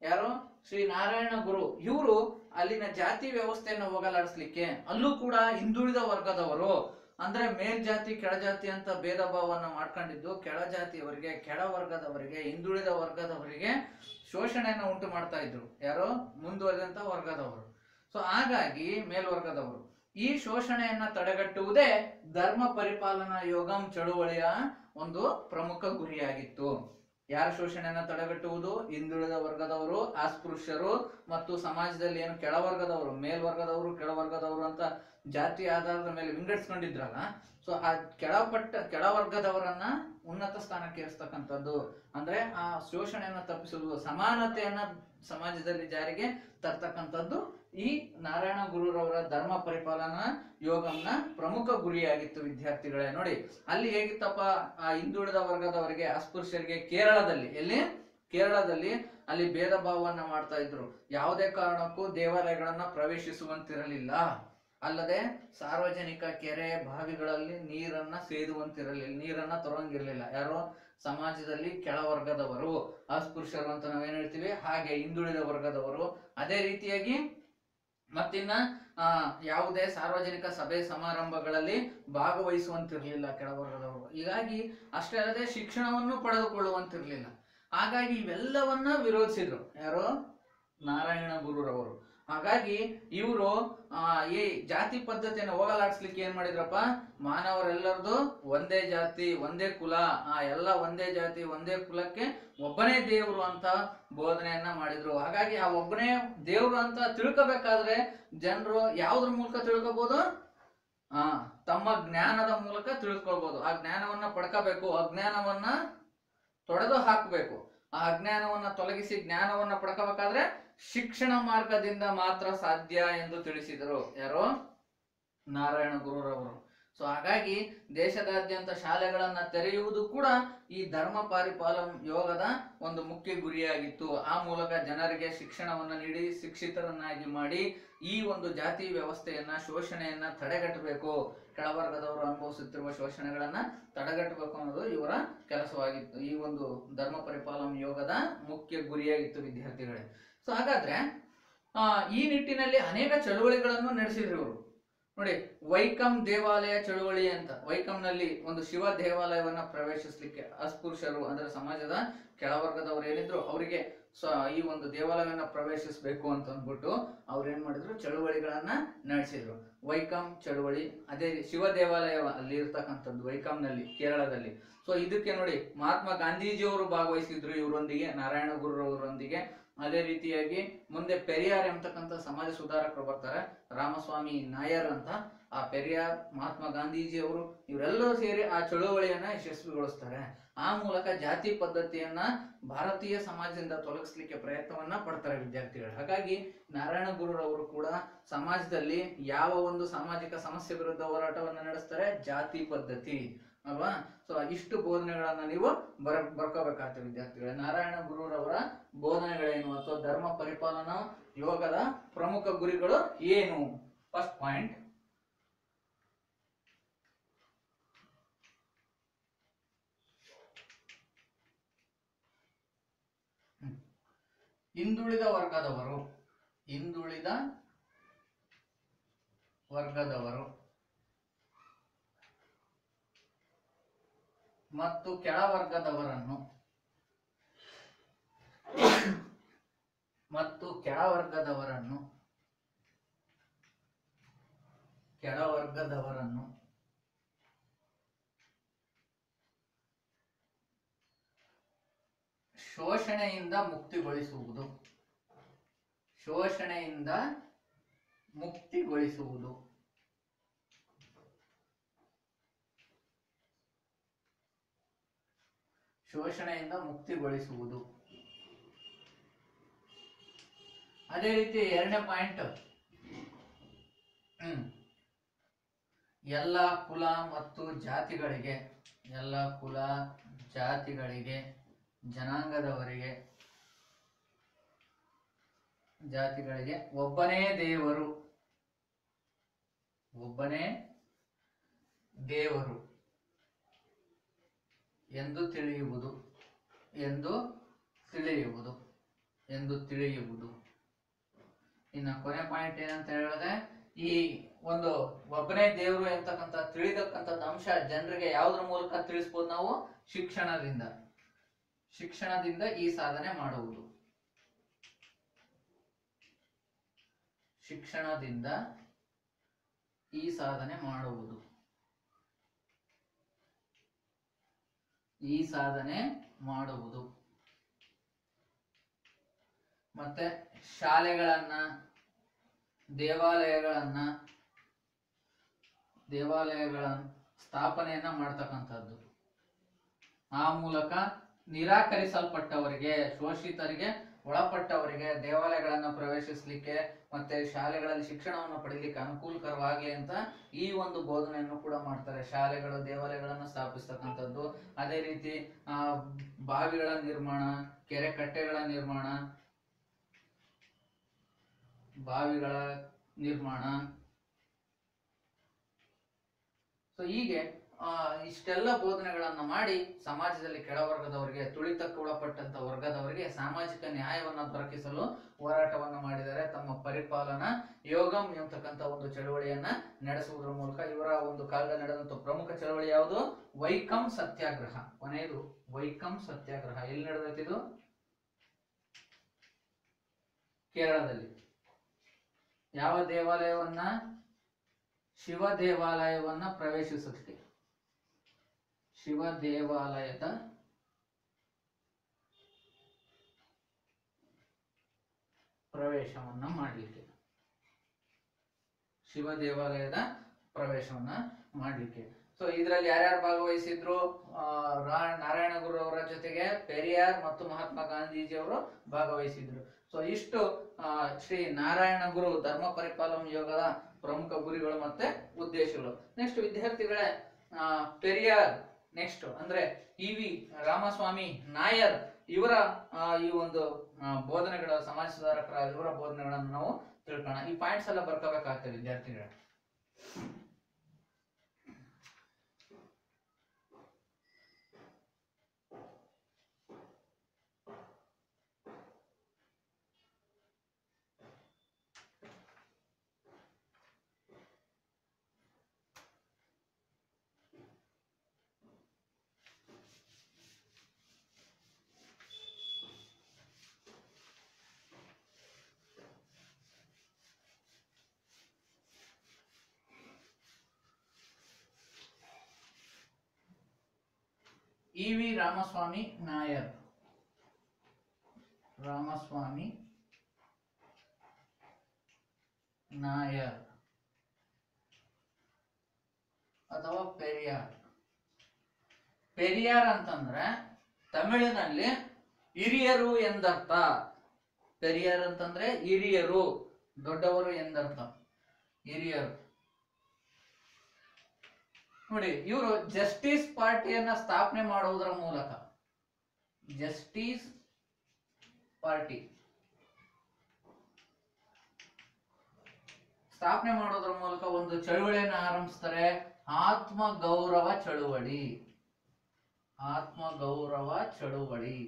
ಯಾರು? ಶ್ರೀ ನಾರಾಯಣ ಗುರು. ಇವರು ಅಲ್ಲಿನ ಜಾತಿ ವ್ಯವಸ್ಥೆಯನ್ನು ಹೋಗಲಾಡಿಸ್ಲಿಕ್ಕೆ, ಅಲ್ಲೂ ಕೂಡ ಹಿಂದುಳಿದ ವರ್ಗದವರು ಅಂದ್ರೆ ಮೇಲ್ಜಾತಿ ಕೆಳಜಾತಿ ಅಂತ ಭೇದ ಭಾವವನ್ನು ಮಾಡ್ಕೊಂಡಿದ್ದು, ಕೆಳಜಾತಿಯವರಿಗೆ, ಕೆಳ ವರ್ಗದವರಿಗೆ, ಹಿಂದುಳಿದ ವರ್ಗದವರಿಗೆ ಶೋಷಣೆಯನ್ನು ಉಂಟು ಮಾಡ್ತಾ ಇದ್ರು. ಯಾರು? ಮುಂದುವರೆದಂತ ವರ್ಗದವರು. ಸೊ ಹಾಗಾಗಿ ಮೇಲ್ವರ್ಗದವರು ಈ ಶೋಷಣೆಯನ್ನ ತಡೆಗಟ್ಟುವುದೇ ಧರ್ಮ ಪರಿಪಾಲನಾ ಯೋಗಂ ಚಳುವಳಿಯ ಒಂದು ಪ್ರಮುಖ ಗುರಿಯಾಗಿತ್ತು. ಯಾರ ಶೋಷಣೆಯನ್ನ ತಡೆಗಟ್ಟುವುದು? ಹಿಂದುಳಿದ ವರ್ಗದವರು, ಅಸ್ಪೃಶ್ಯರು ಮತ್ತು ಸಮಾಜದಲ್ಲಿ ಏನು ಕೆಳವರ್ಗದವರು, ಮೇಲ್ವರ್ಗದವರು, ಕೆಳವರ್ಗದವರು ಅಂತ ಜಾತಿ ಆಧಾರದ ಮೇಲೆ ವಿಂಗಡಿಸ್ಕೊಂಡಿದ್ರಲ್ಲ, ಸೊ ಆ ಕೆಳವರ್ಗದವರನ್ನ ಉನ್ನತ ಸ್ಥಾನಕ್ಕೆ ಏರಿಸ್ತಕ್ಕಂಥದ್ದು, ಅಂದ್ರೆ ಆ ಶೋಷಣೆಯನ್ನ ತಪ್ಪಿಸುವುದು, ಸಮಾನತೆಯನ್ನ ಸಮಾಜದಲ್ಲಿ ಜಾರಿಗೆ ತರ್ತಕ್ಕಂಥದ್ದು ಈ ನಾರಾಯಣ ಗುರುರವರ ಧರ್ಮ ಪರಿಪಾಲನಾ ಯೋಗಂನ ಪ್ರಮುಖ ಗುರಿಯಾಗಿತ್ತು ವಿದ್ಯಾರ್ಥಿಗಳೇ. ನೋಡಿ ಅಲ್ಲಿ ಹೇಗಿತ್ತಪ್ಪ, ಆ ಹಿಂದುಳಿದ ವರ್ಗದವರಿಗೆ, ಅಸ್ಪೃಶ್ಯರಿಗೆ ಕೇರಳದಲ್ಲಿ ಅಲ್ಲಿ ಭೇದ ಭಾವವನ್ನ ಮಾಡ್ತಾ ಇದ್ರು. ಯಾವುದೇ ಕಾರಣಕ್ಕೂ ದೇವಾಲಯಗಳನ್ನ ಪ್ರವೇಶಿಸುವಂತಿರಲಿಲ್ಲ. ಅಲ್ಲದೆ ಸಾರ್ವಜನಿಕ ಕೆರೆ ಬಾವಿಗಳಲ್ಲಿ ನೀರನ್ನ ಸೇದುವಂತಿರಲಿಲ್ಲ, ನೀರನ್ನ ತರುವಂಗಿರ್ಲಿಲ್ಲ. ಯಾರು? ಸಮಾಜದಲ್ಲಿ ಕೆಳವರ್ಗದವರು, ಅಸ್ಪೃಶ್ಯರು ಅಂತ ನಾವೇನ್ ಹೇಳ್ತೀವಿ, ಹಾಗೆ ಹಿಂದುಳಿದ ವರ್ಗದವರು. ಅದೇ ರೀತಿಯಾಗಿ ಮತ್ತಿನ್ನ ಯಾವುದೇ ಸಾರ್ವಜನಿಕ ಸಭೆ ಸಮಾರಂಭಗಳಲ್ಲಿ ಭಾಗವಹಿಸುವಂತಿರ್ಲಿಲ್ಲ ಕೆಳವರ್ಗದವರು. ಹೀಗಾಗಿ ಅಷ್ಟೇ ಅಲ್ಲದೆ ಶಿಕ್ಷಣವನ್ನು ಪಡೆದುಕೊಳ್ಳುವಂತಿರ್ಲಿಲ್ಲ. ಹಾಗಾಗಿ ಇವೆಲ್ಲವನ್ನ ವಿರೋಧಿಸಿದ್ರು ಯಾರು? ನಾರಾಯಣ ಗುರುರವರು. ಹಾಗಾಗಿ ಇವರು ಈ ಜಾತಿ ಪದ್ಧತಿಯನ್ನು ಹೋಗಲಾಡಿಸ್ಲಿಕ್ಕೆ ಏನ್ ಮಾಡಿದ್ರಪ್ಪ, ಮಾನವರೆಲ್ಲರದು ಒಂದೇ ಜಾತಿ ಒಂದೇ ಕುಲ, ಎಲ್ಲ ಒಂದೇ ಜಾತಿ ಒಂದೇ ಕುಲಕ್ಕೆ ಒಬ್ಬನೇ ದೇವರು ಅಂತ ಬೋಧನೆಯನ್ನ ಮಾಡಿದ್ರು. ಹಾಗಾಗಿ ಆ ಒಬ್ಬನೇ ದೇವರು ಅಂತ ತಿಳ್ಕೋಬೇಕಾದ್ರೆ ಜನರು ಯಾವ್ದ್ರ ಮೂಲಕ ತಿಳ್ಕೋಬಹುದು? ತಮ್ಮ ಜ್ಞಾನದ ಮೂಲಕ ತಿಳ್ಕೊಳ್ಬಹುದು. ಆ ಜ್ಞಾನವನ್ನ ಪಡ್ಕೋಬೇಕು, ಅಜ್ಞಾನವನ್ನ ತೊಡೆದು ಹಾಕಬೇಕು. ಆ ಅಜ್ಞಾನವನ್ನ ತೊಲಗಿಸಿ ಜ್ಞಾನವನ್ನ ಪಡ್ಕೋಬೇಕಾದ್ರೆ ಶಿಕ್ಷಣ ಮಾರ್ಗದಿಂದ ಮಾತ್ರ ಸಾಧ್ಯ ಎಂದು ತಿಳಿಸಿದರು ಯಾರು? ನಾರಾಯಣ ಗುರುರವರು. ಸೊ ಹಾಗಾಗಿ ದೇಶದಾದ್ಯಂತ ಶಾಲೆಗಳನ್ನ ತೆರೆಯುವುದು ಕೂಡ ಈ ಧರ್ಮ ಪರಿಪಾಲನ ಯೋಗದ ಒಂದು ಮುಖ್ಯ ಗುರಿಯಾಗಿತ್ತು. ಆ ಮೂಲಕ ಜನರಿಗೆ ಶಿಕ್ಷಣವನ್ನ ನೀಡಿ ಶಿಕ್ಷಿತರನ್ನಾಗಿ ಮಾಡಿ ಈ ಒಂದು ಜಾತಿ ವ್ಯವಸ್ಥೆಯನ್ನ ಶೋಷಣೆಯನ್ನ ತಡೆಗಟ್ಟಬೇಕು, ಕೆಳವರ್ಗದವರು ಅನುಭವಿಸುತ್ತಿರುವ ಶೋಷಣೆಗಳನ್ನ ತಡೆಗಟ್ಟಬೇಕು ಅನ್ನೋದು ಇವರ ಕೆಲಸವಾಗಿತ್ತು. ಈ ಒಂದು ಧರ್ಮ ಪರಿಪಾಲನ ಯೋಗದ ಮುಖ್ಯ ಗುರಿಯಾಗಿತ್ತು ವಿದ್ಯಾರ್ಥಿಗಳೇ. ಸೊ ಹಾಗಾದ್ರೆ ಈ ನಿಟ್ಟಿನಲ್ಲಿ ಅನೇಕ ಚಳುವಳಿಗಳನ್ನು ನಡೆಸಿದ್ರು ಇವರು. ನೋಡಿ, ವೈಕಂ ದೇವಾಲಯ ಚಳುವಳಿ ಅಂತ, ವೈಕಂನಲ್ಲಿ ಒಂದು ಶಿವ ದೇವಾಲಯವನ್ನ ಪ್ರವೇಶಿಸಲಿಕ್ಕೆ ಅಸ್ಪೃಶ್ಯರು ಅಂದ್ರೆ ಸಮಾಜದ ಕೆಳವರ್ಗದವರು ಏನಿದ್ರು ಅವರಿಗೆ ಈ ಒಂದು ದೇವಾಲಯವನ್ನ ಪ್ರವೇಶಿಸಬೇಕು ಅಂತ ಅಂದ್ಬಿಟ್ಟು ಅವ್ರು ಏನ್ ಮಾಡಿದ್ರು, ಚಳುವಳಿಗಳನ್ನ ನಡೆಸಿದ್ರು. ವೈಕಂ ಚಳುವಳಿ, ಅದೇ ಶಿವ ದೇವಾಲಯ ಅಲ್ಲಿ ಇರ್ತಕ್ಕಂಥದ್ದು ವೈಕಂನಲ್ಲಿ, ಕೇರಳದಲ್ಲಿ. ಸೊ ಇದಕ್ಕೆ ನೋಡಿ ಮಹಾತ್ಮ ಗಾಂಧೀಜಿಯವರು ಭಾಗವಹಿಸಿದ್ರು ಇವರೊಂದಿಗೆ, ನಾರಾಯಣ ಗುರುರವರೊಂದಿಗೆ. ಅದೇ ರೀತಿಯಾಗಿ ಮುಂದೆ ಪೆರಿಯಾರ್ ಎಂಬತಕ್ಕಂಥ ಸಮಾಜ ಸುಧಾರಕರು ಬರ್ತಾರೆ, ರಾಮಸ್ವಾಮಿ ನಾಯರ್ ಅಂತ. ಆ ಪೆರಿಯಾರ್, ಮಹಾತ್ಮ ಗಾಂಧೀಜಿ ಅವರು ಇವರೆಲ್ಲರೂ ಸೇರಿ ಆ ಚಳುವಳಿಯನ್ನ ಯಶಸ್ವಿಗೊಳಿಸ್ತಾರೆ. ಆ ಮೂಲಕ ಜಾತಿ ಪದ್ಧತಿಯನ್ನ ಭಾರತೀಯ ಸಮಾಜದಿಂದ ತೊಲಗಿಸ್ಲಿಕ್ಕೆ ಪ್ರಯತ್ನವನ್ನ ಪಡ್ತಾರೆ ವಿದ್ಯಾರ್ಥಿಗಳು. ಹಾಗಾಗಿ ನಾರಾಯಣ ಗುರುರವರು ಕೂಡ ಸಮಾಜದಲ್ಲಿ ಯಾವ ಒಂದು ಸಾಮಾಜಿಕ ಸಮಸ್ಯೆ ವಿರುದ್ಧ ಹೋರಾಟವನ್ನ ನಡೆಸ್ತಾರೆ, ಜಾತಿ ಪದ್ಧತಿ ಅಲ್ವಾ. ಸೊ ಇಷ್ಟು ಬೋಧನೆಗಳನ್ನ ನೀವು ಬರ್ಕೋಬೇಕಾಗ್ತದೆ ವಿದ್ಯಾರ್ಥಿಗಳೇ. ನಾರಾಯಣ ಗುರುರವರ ಬೋಧನೆಗಳೇನು ಅಥವಾ ಧರ್ಮ ಪರಿಪಾಲನಾ ಯೋಗದ ಪ್ರಮುಖ ಗುರಿಗಳು ಏನು? ಫಸ್ಟ್ ಪಾಯಿಂಟ್, ಹಿಂದುಳಿದ ವರ್ಗದವರು ಮತ್ತು ಕೆಳವರ್ಗದವರನ್ನು ಶೋಷಣೆಯಿಂದ ಮುಕ್ತಿಗೊಳಿಸುವುದು. ಅದೇ ರೀತಿ ಎರಡನೇ ಪಾಯಿಂಟ್, ಎಲ್ಲ ಕುಲ ಮತ್ತು ಜಾತಿಗಳಿಗೆ, ಜನಾಂಗದವರಿಗೆ, ಜಾತಿಗಳಿಗೆ ಒಬ್ಬನೇ ದೇವರು ಎಂದು ತಿಳಿಯುವುದು. ಇನ್ನು ಕೊನೆ ಪಾಯಿಂಟ್ ಏನಂತ ಹೇಳಿದ್ರೆ, ಈ ಒಂದು ಒಬ್ಬನೇ ದೇವರು ಎಂತಕ್ಕಂಥ ತಿಳಿದಕ್ಕಂಥದ್ದು ಅಂಶ ಜನರಿಗೆ ಯಾವುದ್ರ ಮೂಲಕ ತಿಳಿಸ್ಬೋದು ನಾವು? ಶಿಕ್ಷಣದಿಂದ ಈ ಸಾಧನೆ ಮಾಡುವುದು. ಮತ್ತೆ ಶಾಲೆಗಳನ್ನ, ದೇವಾಲಯಗಳನ್ನ ಸ್ಥಾಪನೆಯನ್ನ ಮಾಡ್ತಕ್ಕಂಥದ್ದು. ಆ ಮೂಲಕ ನಿರಾಕರಿಸಲ್ಪಟ್ಟವರಿಗೆ, ಶೋಷಿತರಿಗೆ ಒಳಪಟ್ಟವರಿಗೆ ದೇವಾಲಯಗಳನ್ನ ಪ್ರವೇಶಿಸಲಿಕ್ಕೆ ಮತ್ತೆ ಶಾಲೆಗಳಲ್ಲಿ ಶಿಕ್ಷಣವನ್ನು ಪಡೆಯಲಿಕ್ಕೆ ಅನುಕೂಲಕರವಾಗಲಿ ಅಂತ ಈ ಒಂದು ಬೋಧನೆಯನ್ನು ಕೂಡ ಮಾಡ್ತಾರೆ. ಶಾಲೆಗಳು, ದೇವಾಲಯಗಳನ್ನು ಸ್ಥಾಪಿಸ್ತಕ್ಕಂಥದ್ದು. ಅದೇ ರೀತಿ ಬಾವಿಗಳ ನಿರ್ಮಾಣ, ಕೆರೆ ಕಟ್ಟೆಗಳ ನಿರ್ಮಾಣ. ಸೊ ಹೀಗೆ ಇಷ್ಟೆಲ್ಲ ಬೋಧನೆಗಳನ್ನ ಮಾಡಿ ಸಮಾಜದಲ್ಲಿ ಕೆಳವರ್ಗದವರಿಗೆ, ತುಳಿತಕ್ಕೆ ಒಳಪಟ್ಟಂತ ವರ್ಗದವರಿಗೆ ಸಾಮಾಜಿಕ ನ್ಯಾಯವನ್ನ ದೊರಕಿಸಲು ಹೋರಾಟವನ್ನ ಮಾಡಿದರೆ. ತಮ್ಮ ಪರಿಪಾಲನಾ ಯೋಗಂ ಎಂಬತಕ್ಕಂಥ ಒಂದು ಚಳವಳಿಯನ್ನ ನಡೆಸುವುದರ ಮೂಲಕ ಇವರ ಒಂದು ಕಾಲದಲ್ಲಿ ನಡೆದಂತ ಪ್ರಮುಖ ಚಳವಳಿ ಯಾವುದು? ವೈಕಂ ಸತ್ಯಾಗ್ರಹ. ಕೊನೆಯದು ವೈಕಂ ಸತ್ಯಾಗ್ರಹ. ಎಲ್ಲಿ ನಡೆದಿದ್ದು? ಕೇರಳದಲ್ಲಿ. ಯಾವ ದೇವಾಲಯವನ್ನ? ಶಿವ ದೇವಾಲಯವನ್ನ ಪ್ರವೇಶಿಸುತ್ತೆ. ಶಿವ ದೇವಾಲಯದ ಪ್ರವೇಶವನ್ನ ಮಾಡಲಿಕ್ಕೆ. ಸೊ ಇದರಲ್ಲಿ ಯಾರ್ಯಾರು ಭಾಗವಹಿಸಿದ್ರು? ನಾರಾಯಣ ಗುರು ಅವರ ಜೊತೆಗೆ ಪೆರಿಯಾರ್ ಮತ್ತು ಮಹಾತ್ಮ ಗಾಂಧೀಜಿ ಅವರು ಭಾಗವಹಿಸಿದ್ರು. ಸೊ ಇಷ್ಟು ಶ್ರೀ ನಾರಾಯಣ ಗುರು ಧರ್ಮ ಪರಿಪಾಲನ ಯೋಗದ ಪ್ರಮುಖ ಗುರಿಗಳು ಮತ್ತೆ ಉದ್ದೇಶಗಳು. ನೆಕ್ಸ್ಟ್ ವಿದ್ಯಾರ್ಥಿಗಳೇ, ಪೆರಿಯಾರ್ ನೆಕ್ಸ್ಟ್ ಅಂದ್ರೆ ಇ.ವಿ. ರಾಮಸ್ವಾಮಿ ನಾಯರ್ ಇವರ ಈ ಒಂದು ಬೋಧನೆಗಳ, ಸಮಾಜ ಸುಧಾರಕರ ಇವರ ಬೋಧನೆಗಳನ್ನು ನಾವು ತಿಳ್ಕೊಳ್ಳೋಣ. ಈ ಪಾಯಿಂಟ್ಸ್ ಎಲ್ಲ ಬರ್ಕೋಬೇಕಾಗ್ತದೆ ವಿದ್ಯಾರ್ಥಿಗಳೇ. ಇ.ವಿ. ರಾಮಸ್ವಾಮಿ ನಾಯರ್, ರಾಮಸ್ವಾಮಿ ನಾಯರ್ ಅಥವಾ ಪೆರಿಯಾರ್. ಪೆರಿಯಾರ್ ಅಂತಂದ್ರೆ ತಮಿಳಿನಲ್ಲಿ ಹಿರಿಯರು ಎಂದರ್ಥ. ಪೆರಿಯಾರ್ ಅಂತಂದ್ರೆ ಹಿರಿಯರು, ದೊಡ್ಡವರು ಎಂದರ್ಥ, ಹಿರಿಯರು. ನೋಡಿ, ಇವರು ಜಸ್ಟಿಸ್ ಪಾರ್ಟಿಯನ್ನ ಸ್ಥಾಪನೆ ಮಾಡುವುದರ ಮೂಲಕ, ಜಸ್ಟಿಸ್ ಪಾರ್ಟಿ ಸ್ಥಾಪನೆ ಮಾಡೋದ್ರ ಮೂಲಕ ಒಂದು ಚಳುವಳಿಯನ್ನು ಆರಂಭಿಸ್ತಾರೆ. ಆತ್ಮಗೌರವ ಚಳುವಳಿ, ಆತ್ಮಗೌರವ ಚಳುವಳಿ.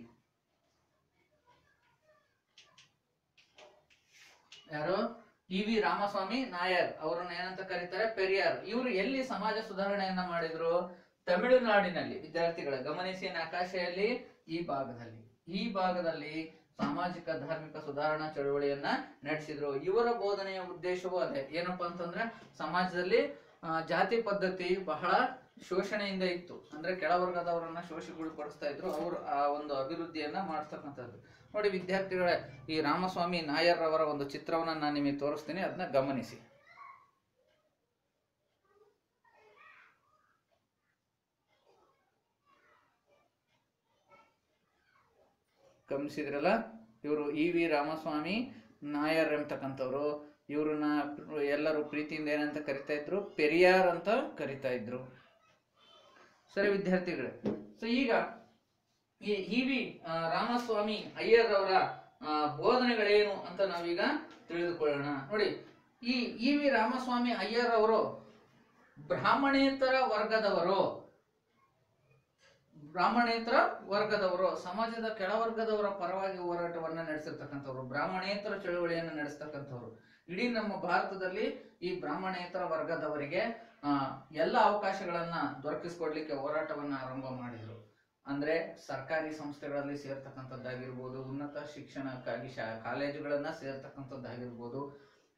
ಯಾರು? ಇ.ವಿ. ರಾಮಸ್ವಾಮಿ ನಾಯರ್ ಅವರನ್ನ ಏನಂತ ಕರೀತಾರೆ? ಪೆರಿಯಾರ್. ಇವರು ಎಲ್ಲಿ ಸಮಾಜ ಸುಧಾರಣೆಯನ್ನ ಮಾಡಿದ್ರು? ತಮಿಳುನಾಡಿನಲ್ಲಿ. ವಿದ್ಯಾರ್ಥಿಗಳ ಗಮನಿಸಿ, ನಕಾಶೆಯಲ್ಲಿ ಈ ಭಾಗದಲ್ಲಿ ಸಾಮಾಜಿಕ ಧಾರ್ಮಿಕ ಸುಧಾರಣಾ ಚಳವಳಿಯನ್ನ ನಡೆಸಿದ್ರು. ಇವರ ಬೋಧನೆಯ ಉದ್ದೇಶವೂ ಅದೇ. ಏನಪ್ಪಾ ಅಂತಂದ್ರೆ ಸಮಾಜದಲ್ಲಿ ಜಾತಿ ಪದ್ಧತಿ ಬಹಳ ಶೋಷಣೆಯಿಂದ ಇತ್ತು. ಅಂದ್ರೆ ಕೆಳವರ್ಗದವರನ್ನ ಶೋಷಿಗೊಳಪಡಿಸ್ತಾ ಇದ್ರು. ಅವರು ಆ ಒಂದು ಅಭಿವೃದ್ಧಿಯನ್ನ ಮಾಡ್ತಕ್ಕಂಥದ್ದು. ನೋಡಿ ವಿದ್ಯಾರ್ಥಿಗಳೇ, ಈ ರಾಮಸ್ವಾಮಿ ನಾಯರ್ ಅವರ ಒಂದು ಚಿತ್ರವನ್ನ ನಾನು ನಿಮಗೆ ತೋರಿಸ್ತೀನಿ, ಅದನ್ನ ಗಮನಿಸಿ. ಗಮನಿಸಿದ್ರಲ್ಲ, ಇವರು ಇ.ವಿ. ರಾಮಸ್ವಾಮಿ ನಾಯರ್ ಎಂಬತಕ್ಕಂಥವ್ರು. ಇವ್ರನ್ನ ಎಲ್ಲರೂ ಪ್ರೀತಿಯಿಂದ ಏನಂತ ಕರಿತಾ ಇದ್ರು? ಪೆರಿಯಾರ್ ಅಂತ ಕರಿತಾ ಇದ್ರು. ಸರಿ ವಿದ್ಯಾರ್ಥಿಗಳೇ, ಸೊ ಈಗ ಈ ಇ.ವಿ. ರಾಮಸ್ವಾಮಿ ಅಯ್ಯರ್ ಅವರ ಬೋಧನೆಗಳೇನು ಅಂತ ನಾವೀಗ ತಿಳಿದುಕೊಳ್ಳೋಣ. ನೋಡಿ, ಈ ಇ.ವಿ. ರಾಮಸ್ವಾಮಿ ಅಯ್ಯರ್ ಅವರು ಬ್ರಾಹ್ಮಣೇತರ ವರ್ಗದವರು, ಸಮಾಜದ ಕೆಳವರ್ಗದವರ ಪರವಾಗಿ ಹೋರಾಟವನ್ನ ನಡೆಸಿರ್ತಕ್ಕಂಥವ್ರು, ಬ್ರಾಹ್ಮಣೇತರ ಚಳುವಳಿಯನ್ನು ನಡೆಸ್ತಕ್ಕಂಥವ್ರು. ಇಡೀ ನಮ್ಮ ಭಾರತದಲ್ಲಿ ಈ ಬ್ರಾಹ್ಮಣೇತರ ವರ್ಗದವರಿಗೆ ಎಲ್ಲ ಅವಕಾಶಗಳನ್ನ ದೊರಕಿಸ್ಕೊಡ್ಲಿಕ್ಕೆ ಹೋರಾಟವನ್ನ ಆರಂಭ ಮಾಡಿದ್ರು. ಅಂದ್ರೆ ಸರ್ಕಾರಿ ಸಂಸ್ಥೆಗಳಲ್ಲಿ ಸೇರ್ತಕ್ಕಂಥದ್ದಾಗಿರ್ಬೋದು, ಉನ್ನತ ಶಿಕ್ಷಣಕ್ಕಾಗಿ ಕಾಲೇಜುಗಳನ್ನ ಸೇರ್ತಕ್ಕಂಥದ್ದಾಗಿರ್ಬೋದು,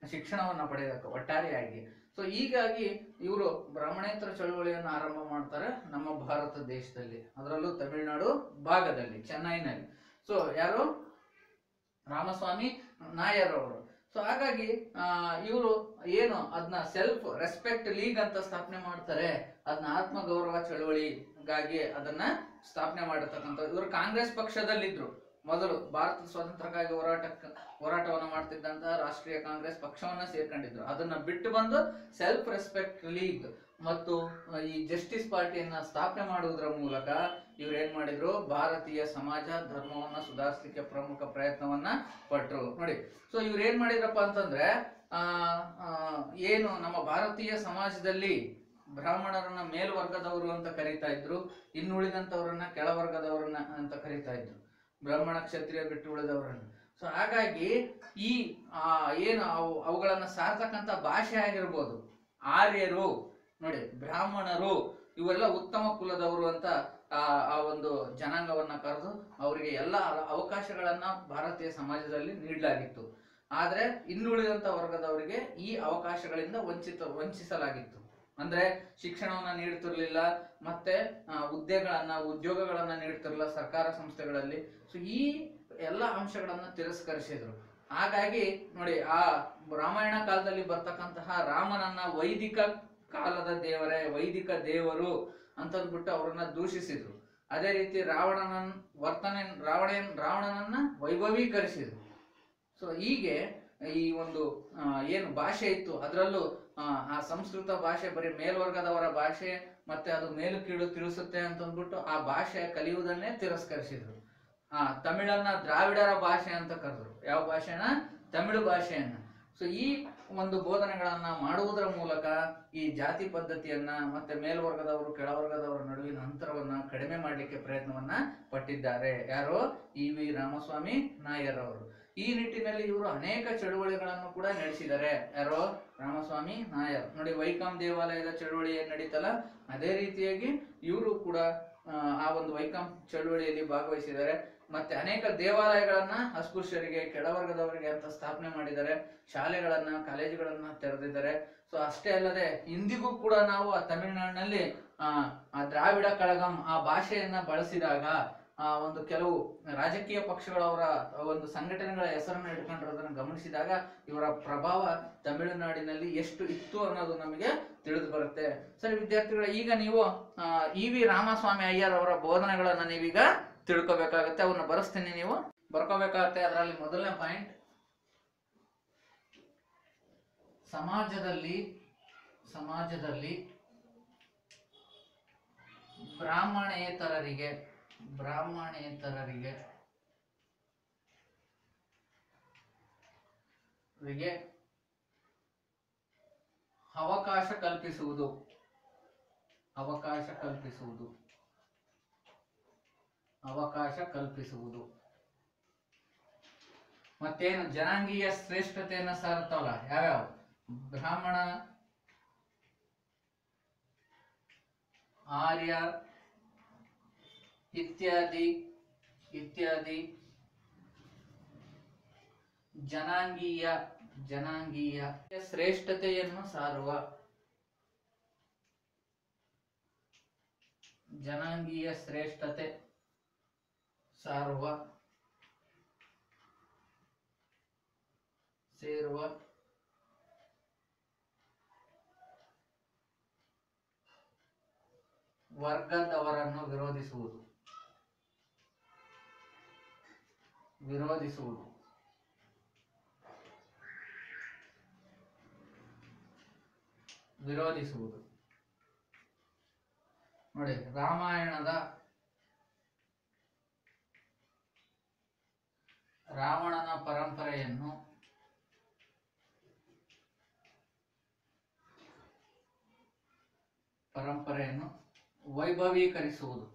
ಶಿಕ್ಷಣವನ್ನ ಪಡೆಯೋದಕ್ಕೆ ಒಟ್ಟಾರೆಯಾಗಿ. ಸೊ ಹೀಗಾಗಿ ಇವರು ಬ್ರಾಹ್ಮಣೇತರ ಚಳುವಳಿಯನ್ನು ಆರಂಭ ಮಾಡ್ತಾರೆ ನಮ್ಮ ಭಾರತ ದೇಶದಲ್ಲಿ, ಅದರಲ್ಲೂ ತಮಿಳುನಾಡು ಭಾಗದಲ್ಲಿ, ಚೆನ್ನೈನಲ್ಲಿ. ಸೊ ಯಾರು? ರಾಮಸ್ವಾಮಿ ನಾಯರ್ ಅವರು. ಸೊ ಹಾಗಾಗಿ ಇವರು ಏನು ಅದನ್ನ ಸೆಲ್ಫ್ ರೆಸ್ಪೆಕ್ಟ್ ಲೀಗ್ ಅಂತ ಸ್ಥಾಪನೆ ಮಾಡ್ತಾರೆ. ಅದನ್ನ ಆತ್ಮಗೌರವ ಚಳುವಳಿಗಾಗಿ ಅದನ್ನ ಸ್ಥಾಪನೆ ಮಾಡಿರ್ತಕ್ಕಂಥ. ಇವರು ಕಾಂಗ್ರೆಸ್ ಪಕ್ಷದಲ್ಲಿದ್ರು. ಮೊದಲು ಭಾರತದ ಸ್ವಾತಂತ್ರ್ಯಕ್ಕಾಗಿ ಹೋರಾಟವನ್ನ ಮಾಡ್ತಿದ್ದಂತ ರಾಷ್ಟ್ರೀಯ ಕಾಂಗ್ರೆಸ್ ಪಕ್ಷವನ್ನ ಸೇರ್ಕೊಂಡಿದ್ರು. ಅದನ್ನ ಬಿಟ್ಟು ಬಂದು ಸೆಲ್ಫ್ ರೆಸ್ಪೆಕ್ಟ್ ಲೀಗ್ ಮತ್ತು ಈ ಜಸ್ಟಿಸ್ ಪಾರ್ಟಿಯನ್ನ ಸ್ಥಾಪನೆ ಮಾಡುವುದರ ಮೂಲಕ ಇವ್ರು ಏನ್ ಮಾಡಿದ್ರು? ಭಾರತೀಯ ಸಮಾಜ ಧರ್ಮವನ್ನ ಸುಧಾರಿಸಲಿಕ್ಕೆ ಪ್ರಮುಖ ಪ್ರಯತ್ನವನ್ನ ಪಟ್ರು. ನೋಡಿ, ಸೊ ಇವ್ರು ಏನ್ ಮಾಡಿದ್ರಪ್ಪ ಅಂತಂದ್ರೆ ಏನು ನಮ್ಮ ಭಾರತೀಯ ಸಮಾಜದಲ್ಲಿ ಬ್ರಾಹ್ಮಣರನ್ನ ಮೇಲ್ವರ್ಗದವರು ಅಂತ ಕರೀತಾ ಇದ್ರು, ಇನ್ನುಳಿದಂತವ್ರನ್ನ ಕೆಳವರ್ಗದವರನ್ನ ಅಂತ ಕರೀತಾ ಇದ್ರು, ಬ್ರಾಹ್ಮಣ ಕ್ಷತ್ರಿಯ ಬಿಟ್ಟು ಉಳಿದವರನ್ನ. ಸೊ ಹಾಗಾಗಿ ಈ ಏನು ಅವುಗಳನ್ನ ಸಾರ್ತಕ್ಕಂಥ ಭಾಷೆ ಆಗಿರ್ಬೋದು, ಆರ್ಯರು, ನೋಡಿ ಬ್ರಾಹ್ಮಣರು ಇವೆಲ್ಲ ಉತ್ತಮ ಕುಲದವರು ಅಂತ ಆ ಒಂದು ಜನಾಂಗವನ್ನ ಕರೆದು ಅವರಿಗೆ ಎಲ್ಲ ಅವಕಾಶಗಳನ್ನ ಭಾರತೀಯ ಸಮಾಜದಲ್ಲಿ ನೀಡಲಾಗಿತ್ತು. ಆದ್ರೆ ಇನ್ನುಳಿದಂತ ವರ್ಗದವರಿಗೆ ಈ ಅವಕಾಶಗಳಿಂದ ವಂಚಿಸಲಾಗಿತ್ತು. ಅಂದ್ರೆ ಶಿಕ್ಷಣವನ್ನ ನೀಡ್ತಿರ್ಲಿಲ್ಲ, ಮತ್ತೆ ಉದ್ಯೋಗಗಳನ್ನ ನೀಡ್ತಿರ್ಲಿಲ್ಲ ಸರ್ಕಾರ ಸಂಸ್ಥೆಗಳಲ್ಲಿ. ಸೊ ಈ ಎಲ್ಲ ಅಂಶಗಳನ್ನ ತಿರಸ್ಕರಿಸಿದ್ರು. ಹಾಗಾಗಿ ನೋಡಿ, ಆ ರಾಮಾಯಣ ಕಾಲದಲ್ಲಿ ಬರ್ತಕ್ಕಂತಹ ರಾಮನನ್ನ ವೈದಿಕ ಕಾಲದ ವೈದಿಕ ದೇವರು ಅಂತಂದ್ಬಿಟ್ಟು ಅವರನ್ನ ದೂಷಿಸಿದ್ರು. ಅದೇ ರೀತಿ ರಾವಣನನ್ನ ವೈಭವೀಕರಿಸಿದ್ರು. ಸೊ ಹೀಗೆ ಈ ಒಂದು ಏನು ಭಾಷೆ ಇತ್ತು ಅದರಲ್ಲೂ ಆ ಸಂಸ್ಕೃತ ಭಾಷೆ ಬರೀ ಮೇಲ್ವರ್ಗದವರ ಭಾಷೆ, ಮತ್ತೆ ಅದು ಮೇಲು ಕೀಳು ತಿಳಿಸುತ್ತೆ ಅಂತ ಅಂದ್ಬಿಟ್ಟು ಆ ಭಾಷೆ ಕಲಿಯುವುದನ್ನೇ ತಿರಸ್ಕರಿಸಿದ್ರು. ತಮಿಳನ್ನ ದ್ರಾವಿಡರ ಭಾಷೆ ಅಂತ ಕರೆದ್ರು. ಯಾವ ಭಾಷೆನ? ತಮಿಳು ಭಾಷೆಯನ್ನ. ಸೊ ಈ ಒಂದು ಬೋಧನೆಗಳನ್ನ ಮಾಡುವುದರ ಮೂಲಕ ಈ ಜಾತಿ ಪದ್ಧತಿಯನ್ನ ಮತ್ತೆ ಮೇಲ್ವರ್ಗದವರು ಕೆಳವರ್ಗದವರ ನಡುವಿನ ಅಂತರವನ್ನ ಕಡಿಮೆ ಮಾಡಲಿಕ್ಕೆ ಪ್ರಯತ್ನವನ್ನ ಪಟ್ಟಿದ್ದಾರೆ. ಯಾರು? ಇ.ವಿ. ರಾಮಸ್ವಾಮಿ ನಾಯರ್ ಅವರು. ಈ ನಿಟ್ಟಿನಲ್ಲಿ ಇವರು ಅನೇಕ ಚಳುವಳಿಗಳನ್ನು ಕೂಡ ನಡೆಸಿದ್ದಾರೆ. ಯಾರೋ? ರಾಮಸ್ವಾಮಿ ನಾಯರ್. ನೋಡಿ, ವೈಕಂ ದೇವಾಲಯದ ಚಳುವಳಿ ಏನ್ ನಡೀತಲ್ಲ, ಅದೇ ರೀತಿಯಾಗಿ ಇವರು ಕೂಡ ಆ ಒಂದು ವೈಕಂ ಚಳುವಳಿಯಲ್ಲಿ ಭಾಗವಹಿಸಿದ್ದಾರೆ. ಮತ್ತೆ ಅನೇಕ ದೇವಾಲಯಗಳನ್ನ ಅಸ್ಪೃಶ್ಯರಿಗೆ, ಕೆಳವರ್ಗದವರಿಗೆ ಅಂತ ಸ್ಥಾಪನೆ ಮಾಡಿದ್ದಾರೆ. ಶಾಲೆಗಳನ್ನ, ಕಾಲೇಜುಗಳನ್ನ ತೆರೆದಿದ್ದಾರೆ. ಸೊ ಅಷ್ಟೇ ಅಲ್ಲದೆ ಇಂದಿಗೂ ಕೂಡ ನಾವು ಆ ತಮಿಳುನಾಡಿನಲ್ಲಿ ಆ ದ್ರಾವಿಡ ಕಳಗಂ ಆ ಭಾಷೆಯನ್ನ ಬಳಸಿದಾಗ ಒಂದು ಕೆಲವು ರಾಜಕೀಯ ಪಕ್ಷಗಳವರ ಒಂದು ಸಂಘಟನೆಗಳ ಹೆಸರನ್ನು ಇಟ್ಕೊಂಡಿರೋದನ್ನ ಗಮನಿಸಿದಾಗ ಇವರ ಪ್ರಭಾವ ತಮಿಳುನಾಡಿನಲ್ಲಿ ಎಷ್ಟು ಇತ್ತು ಅನ್ನೋದು ನಮಗೆ ತಿಳಿದು ಬರುತ್ತೆ. ಸರಿ ವಿದ್ಯಾರ್ಥಿಗಳ, ಈಗ ನೀವು ಇ.ವಿ. ರಾಮಸ್ವಾಮಿ ಅಯ್ಯರ್ ಅವರ ಬೋಧನೆಗಳನ್ನ ನೀವೀಗ ತಿಳ್ಕೊಬೇಕಾಗತ್ತೆ. ಅವನ್ನ ಬರೆಸ್ತೀನಿ, ನೀವು ಬರ್ಕೋಬೇಕಾಗತ್ತೆ. ಅದರಲ್ಲಿ ಮೊದಲನೇ ಪಾಯಿಂಟ್, ಸಮಾಜದಲ್ಲಿ ಬ್ರಾಹ್ಮಣೇತರರಿಗೆ ಅವಕಾಶ ಕಲ್ಪಿಸುವುದು ಮತ್ತೇನು ಜನಾಂಗೀಯ ಶ್ರೇಷ್ಠತೆಯನ್ನ ಸಾರುತ್ತವಲ್ಲ, ಯಾವ್ಯಾವ? ಬ್ರಾಹ್ಮಣ, ಆರ್ಯ ಇತ್ಯಾದಿ ಜನಾಂಗೀಯ ಶ್ರೇಷ್ಠತೆಯನ್ನು ಸಾರುವ ಸೇರುವ ವರ್ಗದವರನ್ನು ವಿರೋಧಿಸುವುದು. ನೋಡಿ, ರಾಮಾಯಣದ ರಾವಣನ ಪರಂಪರೆಯನ್ನು ವೈಭವೀಕರಿಸುವುದು.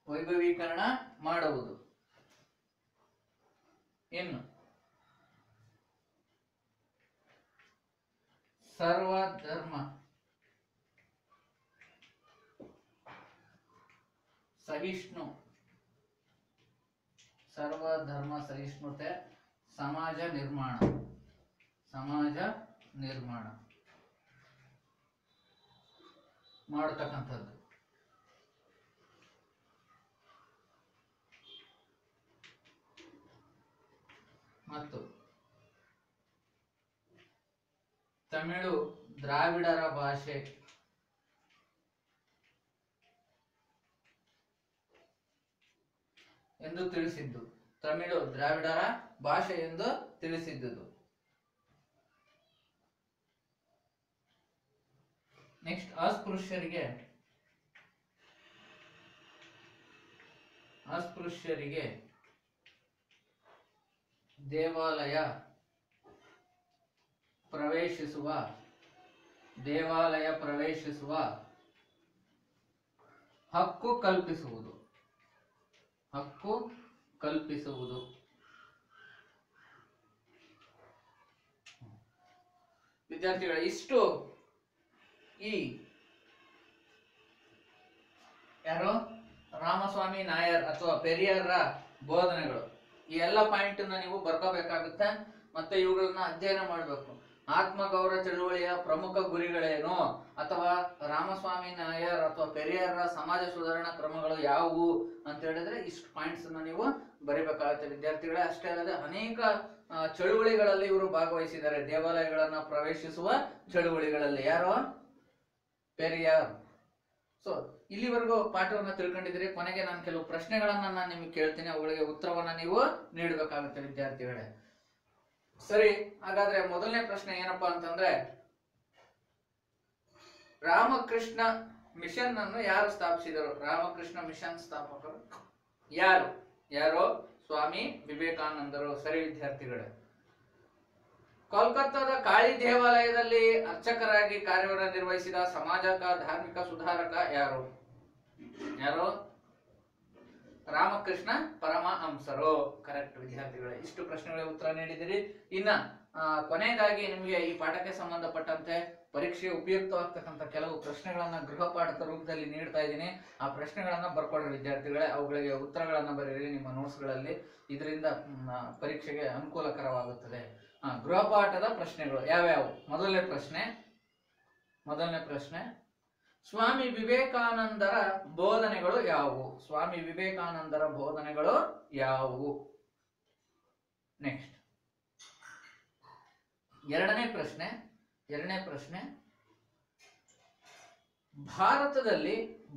ವೈಭವೀಕರಣ ಮಾಡುವುದು. ಇನ್ನು ಸರ್ವಧರ್ಮ ಸಹಿಷ್ಣುತೆ, ಸಮಾಜ ನಿರ್ಮಾಣ ಮಾಡತಕ್ಕಂಥದ್ದು. ಮತ್ತು ತಮಿಳು ದ್ರಾವಿಡರ ಭಾಷೆ ಎಂದು ತಿಳಿಸಿದ್ದು. ತಮಿಳು ದ್ರಾವಿಡರ ಭಾಷೆ ಎಂದು ತಿಳಿಸಿದ್ದುದು. ನೆಕ್ಸ್ಟ್, ಅಸ್ಪೃಶ್ಯರಿಗೆ ದೇವಾಲಯ ಪ್ರವೇಶಿಸುವ ಹಕ್ಕು ಕಲ್ಪಿಸುವುದು. ವಿದ್ಯಾರ್ಥಿಗಳ, ಇಷ್ಟು ಈ ಯಾರು? ರಾಮಸ್ವಾಮಿ ನಾಯರ್ ಅಥವಾ ಪೆರಿಯಾರ್ರ ಬೋಧನೆಗಳು. ಈ ಎಲ್ಲ ಪಾಯಿಂಟ್ ನೀವು ಬರ್ಕೋಬೇಕಾಗುತ್ತೆ. ಮತ್ತೆ ಇವುಗಳನ್ನ ಅಧ್ಯಯನ ಮಾಡಬೇಕು. ಆತ್ಮಗೌರವ ಚಳುವಳಿಯ ಪ್ರಮುಖ ಗುರಿಗಳೇನು, ಅಥವಾ ರಾಮಸ್ವಾಮಿ ನಾಯರ್ ಅಥವಾ ಪೆರಿಯಾರ್ರ ಸಮಾಜ ಸುಧಾರಣಾ ಕ್ರಮಗಳು ಯಾವುವು ಅಂತ ಹೇಳಿದ್ರೆ ಇಷ್ಟು ಪಾಯಿಂಟ್ಸ್ ನೀವು ಬರೀಬೇಕಾಗುತ್ತೆ ವಿದ್ಯಾರ್ಥಿಗಳೇ. ಅಷ್ಟೇ ಅಲ್ಲದೆ ಅನೇಕ ಚಳುವಳಿಗಳಲ್ಲಿ ಇವರು ಭಾಗವಹಿಸಿದ್ದಾರೆ. ದೇವಾಲಯಗಳನ್ನ ಪ್ರವೇಶಿಸುವ ಚಳುವಳಿಗಳಲ್ಲಿ ಯಾರು? ಪೆರಿಯಾರ್. ಸೊ ಇಲ್ಲಿವರೆಗೂ ಪಾಠವನ್ನ ತಿಳ್ಕೊಂಡಿದ್ದೀರಿ. ಕೊನೆಗೆ ನಾನು ಕೆಲವು ಪ್ರಶ್ನೆಗಳನ್ನ ನಾನು ನಿಮಗೆ ಕೇಳ್ತೀನಿ, ಅವುಗಳಿಗೆ ಉತ್ತರವನ್ನ ನೀವು ನೀಡಬೇಕಾಗುತ್ತೆ ವಿದ್ಯಾರ್ಥಿಗಳೇ. ಸರಿ, ಹಾಗಾದ್ರೆ ಮೊದಲನೇ ಪ್ರಶ್ನೆ ಏನಪ್ಪಾ ಅಂತಂದ್ರೆ, ರಾಮಕೃಷ್ಣ ಮಿಷನ್ ಅನ್ನು ಯಾರು ಸ್ಥಾಪಿಸಿದರು? ರಾಮಕೃಷ್ಣ ಮಿಷನ್ ಸ್ಥಾಪಕರು ಯಾರು? ಯಾರೋ ಸ್ವಾಮಿ ವಿವೇಕಾನಂದರು. ಸರಿ ವಿದ್ಯಾರ್ಥಿಗಳೇ. ಕೋಲ್ಕತ್ತಾದ ಕಾಳಿ ದೇವಾಲಯದಲ್ಲಿ ಅರ್ಚಕರಾಗಿ ಕಾರ್ಯವನ್ನು ನಿರ್ವಹಿಸಿದ ಸಮಾಜಕ ಧಾರ್ಮಿಕ ಸುಧಾರಕ ಯಾರು? ಯಾರು? ರಾಮಕೃಷ್ಣ ಪರಮಹಂಸರು. ಕರೆಕ್ಟ್ ವಿದ್ಯಾರ್ಥಿಗಳೇ. ಇಷ್ಟು ಪ್ರಶ್ನೆಗಳಿಗೆ ಉತ್ತರ ನೀಡಿದಿರಿ. ಇನ್ನ ಕೊನೆಯದಾಗಿ ನಿಮಗೆ ಈ ಪಾಠಕ್ಕೆ ಸಂಬಂಧಪಟ್ಟಂತೆ ಪರೀಕ್ಷೆಗೆ ಉಪಯುಕ್ತವಾಗ್ತಕ್ಕಂಥ ಕೆಲವು ಪ್ರಶ್ನೆಗಳನ್ನ ಗೃಹ ಪಾಠದ ರೂಪದಲ್ಲಿ ನೀಡ್ತಾ ಇದ್ದೀನಿ. ಆ ಪ್ರಶ್ನೆಗಳನ್ನ ಬರ್ಕೊಡ್ರಿ ವಿದ್ಯಾರ್ಥಿಗಳೇ. ಅವುಗಳಿಗೆ ಉತ್ತರಗಳನ್ನ ಬರೀರಿ ನಿಮ್ಮ ನೋಟ್ಸ್ಗಳಲ್ಲಿ. ಇದರಿಂದ ಪರೀಕ್ಷೆಗೆ ಅನುಕೂಲಕರವಾಗುತ್ತದೆ. ಗೃಹ ಪಾಠದ ಪ್ರಶ್ನೆಗಳು ಯಾವ್ಯಾವು? ಮೊದಲನೇ ಪ್ರಶ್ನೆ, ಸ್ವಾಮಿ ವಿವೇಕಾನಂದರ ಬೋಧನೆಗಳು ಯಾವುವು? ಸ್ವಾಮಿ ವಿವೇಕಾನಂದರ ಬೋಧನೆಗಳು ಯಾವುವು? ನೆಕ್ಸ್ಟ್ ಎರಡನೇ ಪ್ರಶ್ನೆ,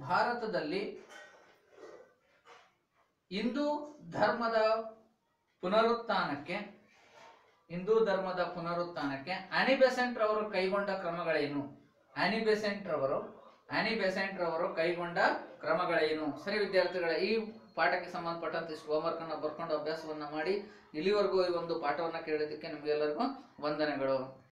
ಭಾರತದಲ್ಲಿ ಹಿಂದೂ ಧರ್ಮದ ಪುನರುತ್ಥಾನಕ್ಕೆ ಆನಿ ಬೆಸೆಂಟ್ ರವರು ಕೈಗೊಂಡ ಕ್ರಮಗಳೇನು? ಆನಿ ಬೆಸೆಂಟ್ ರವರು ಕೈಗೊಂಡ ಕ್ರಮಗಳೇನು? ಸರಿ ವಿದ್ಯಾರ್ಥಿಗಳೇ, ಈ ಪಾಠಕ್ಕೆ ಸಂಬಂಧಪಟ್ಟಂತೆ ಇಷ್ಟು ಹೋಮ್ವರ್ಕ್ ಅನ್ನ ಬರ್ಕೊಂಡು ಅಭ್ಯಾಸವನ್ನ ಮಾಡಿ. ಇಲ್ಲಿವರೆಗೂ ಈ ಒಂದು ಪಾಠವನ್ನ ಕೇಳಿದ್ದಕ್ಕೆ ನಿಮ್ಗೆಲ್ಲರಿಗೂ ವಂದನೆಗಳು.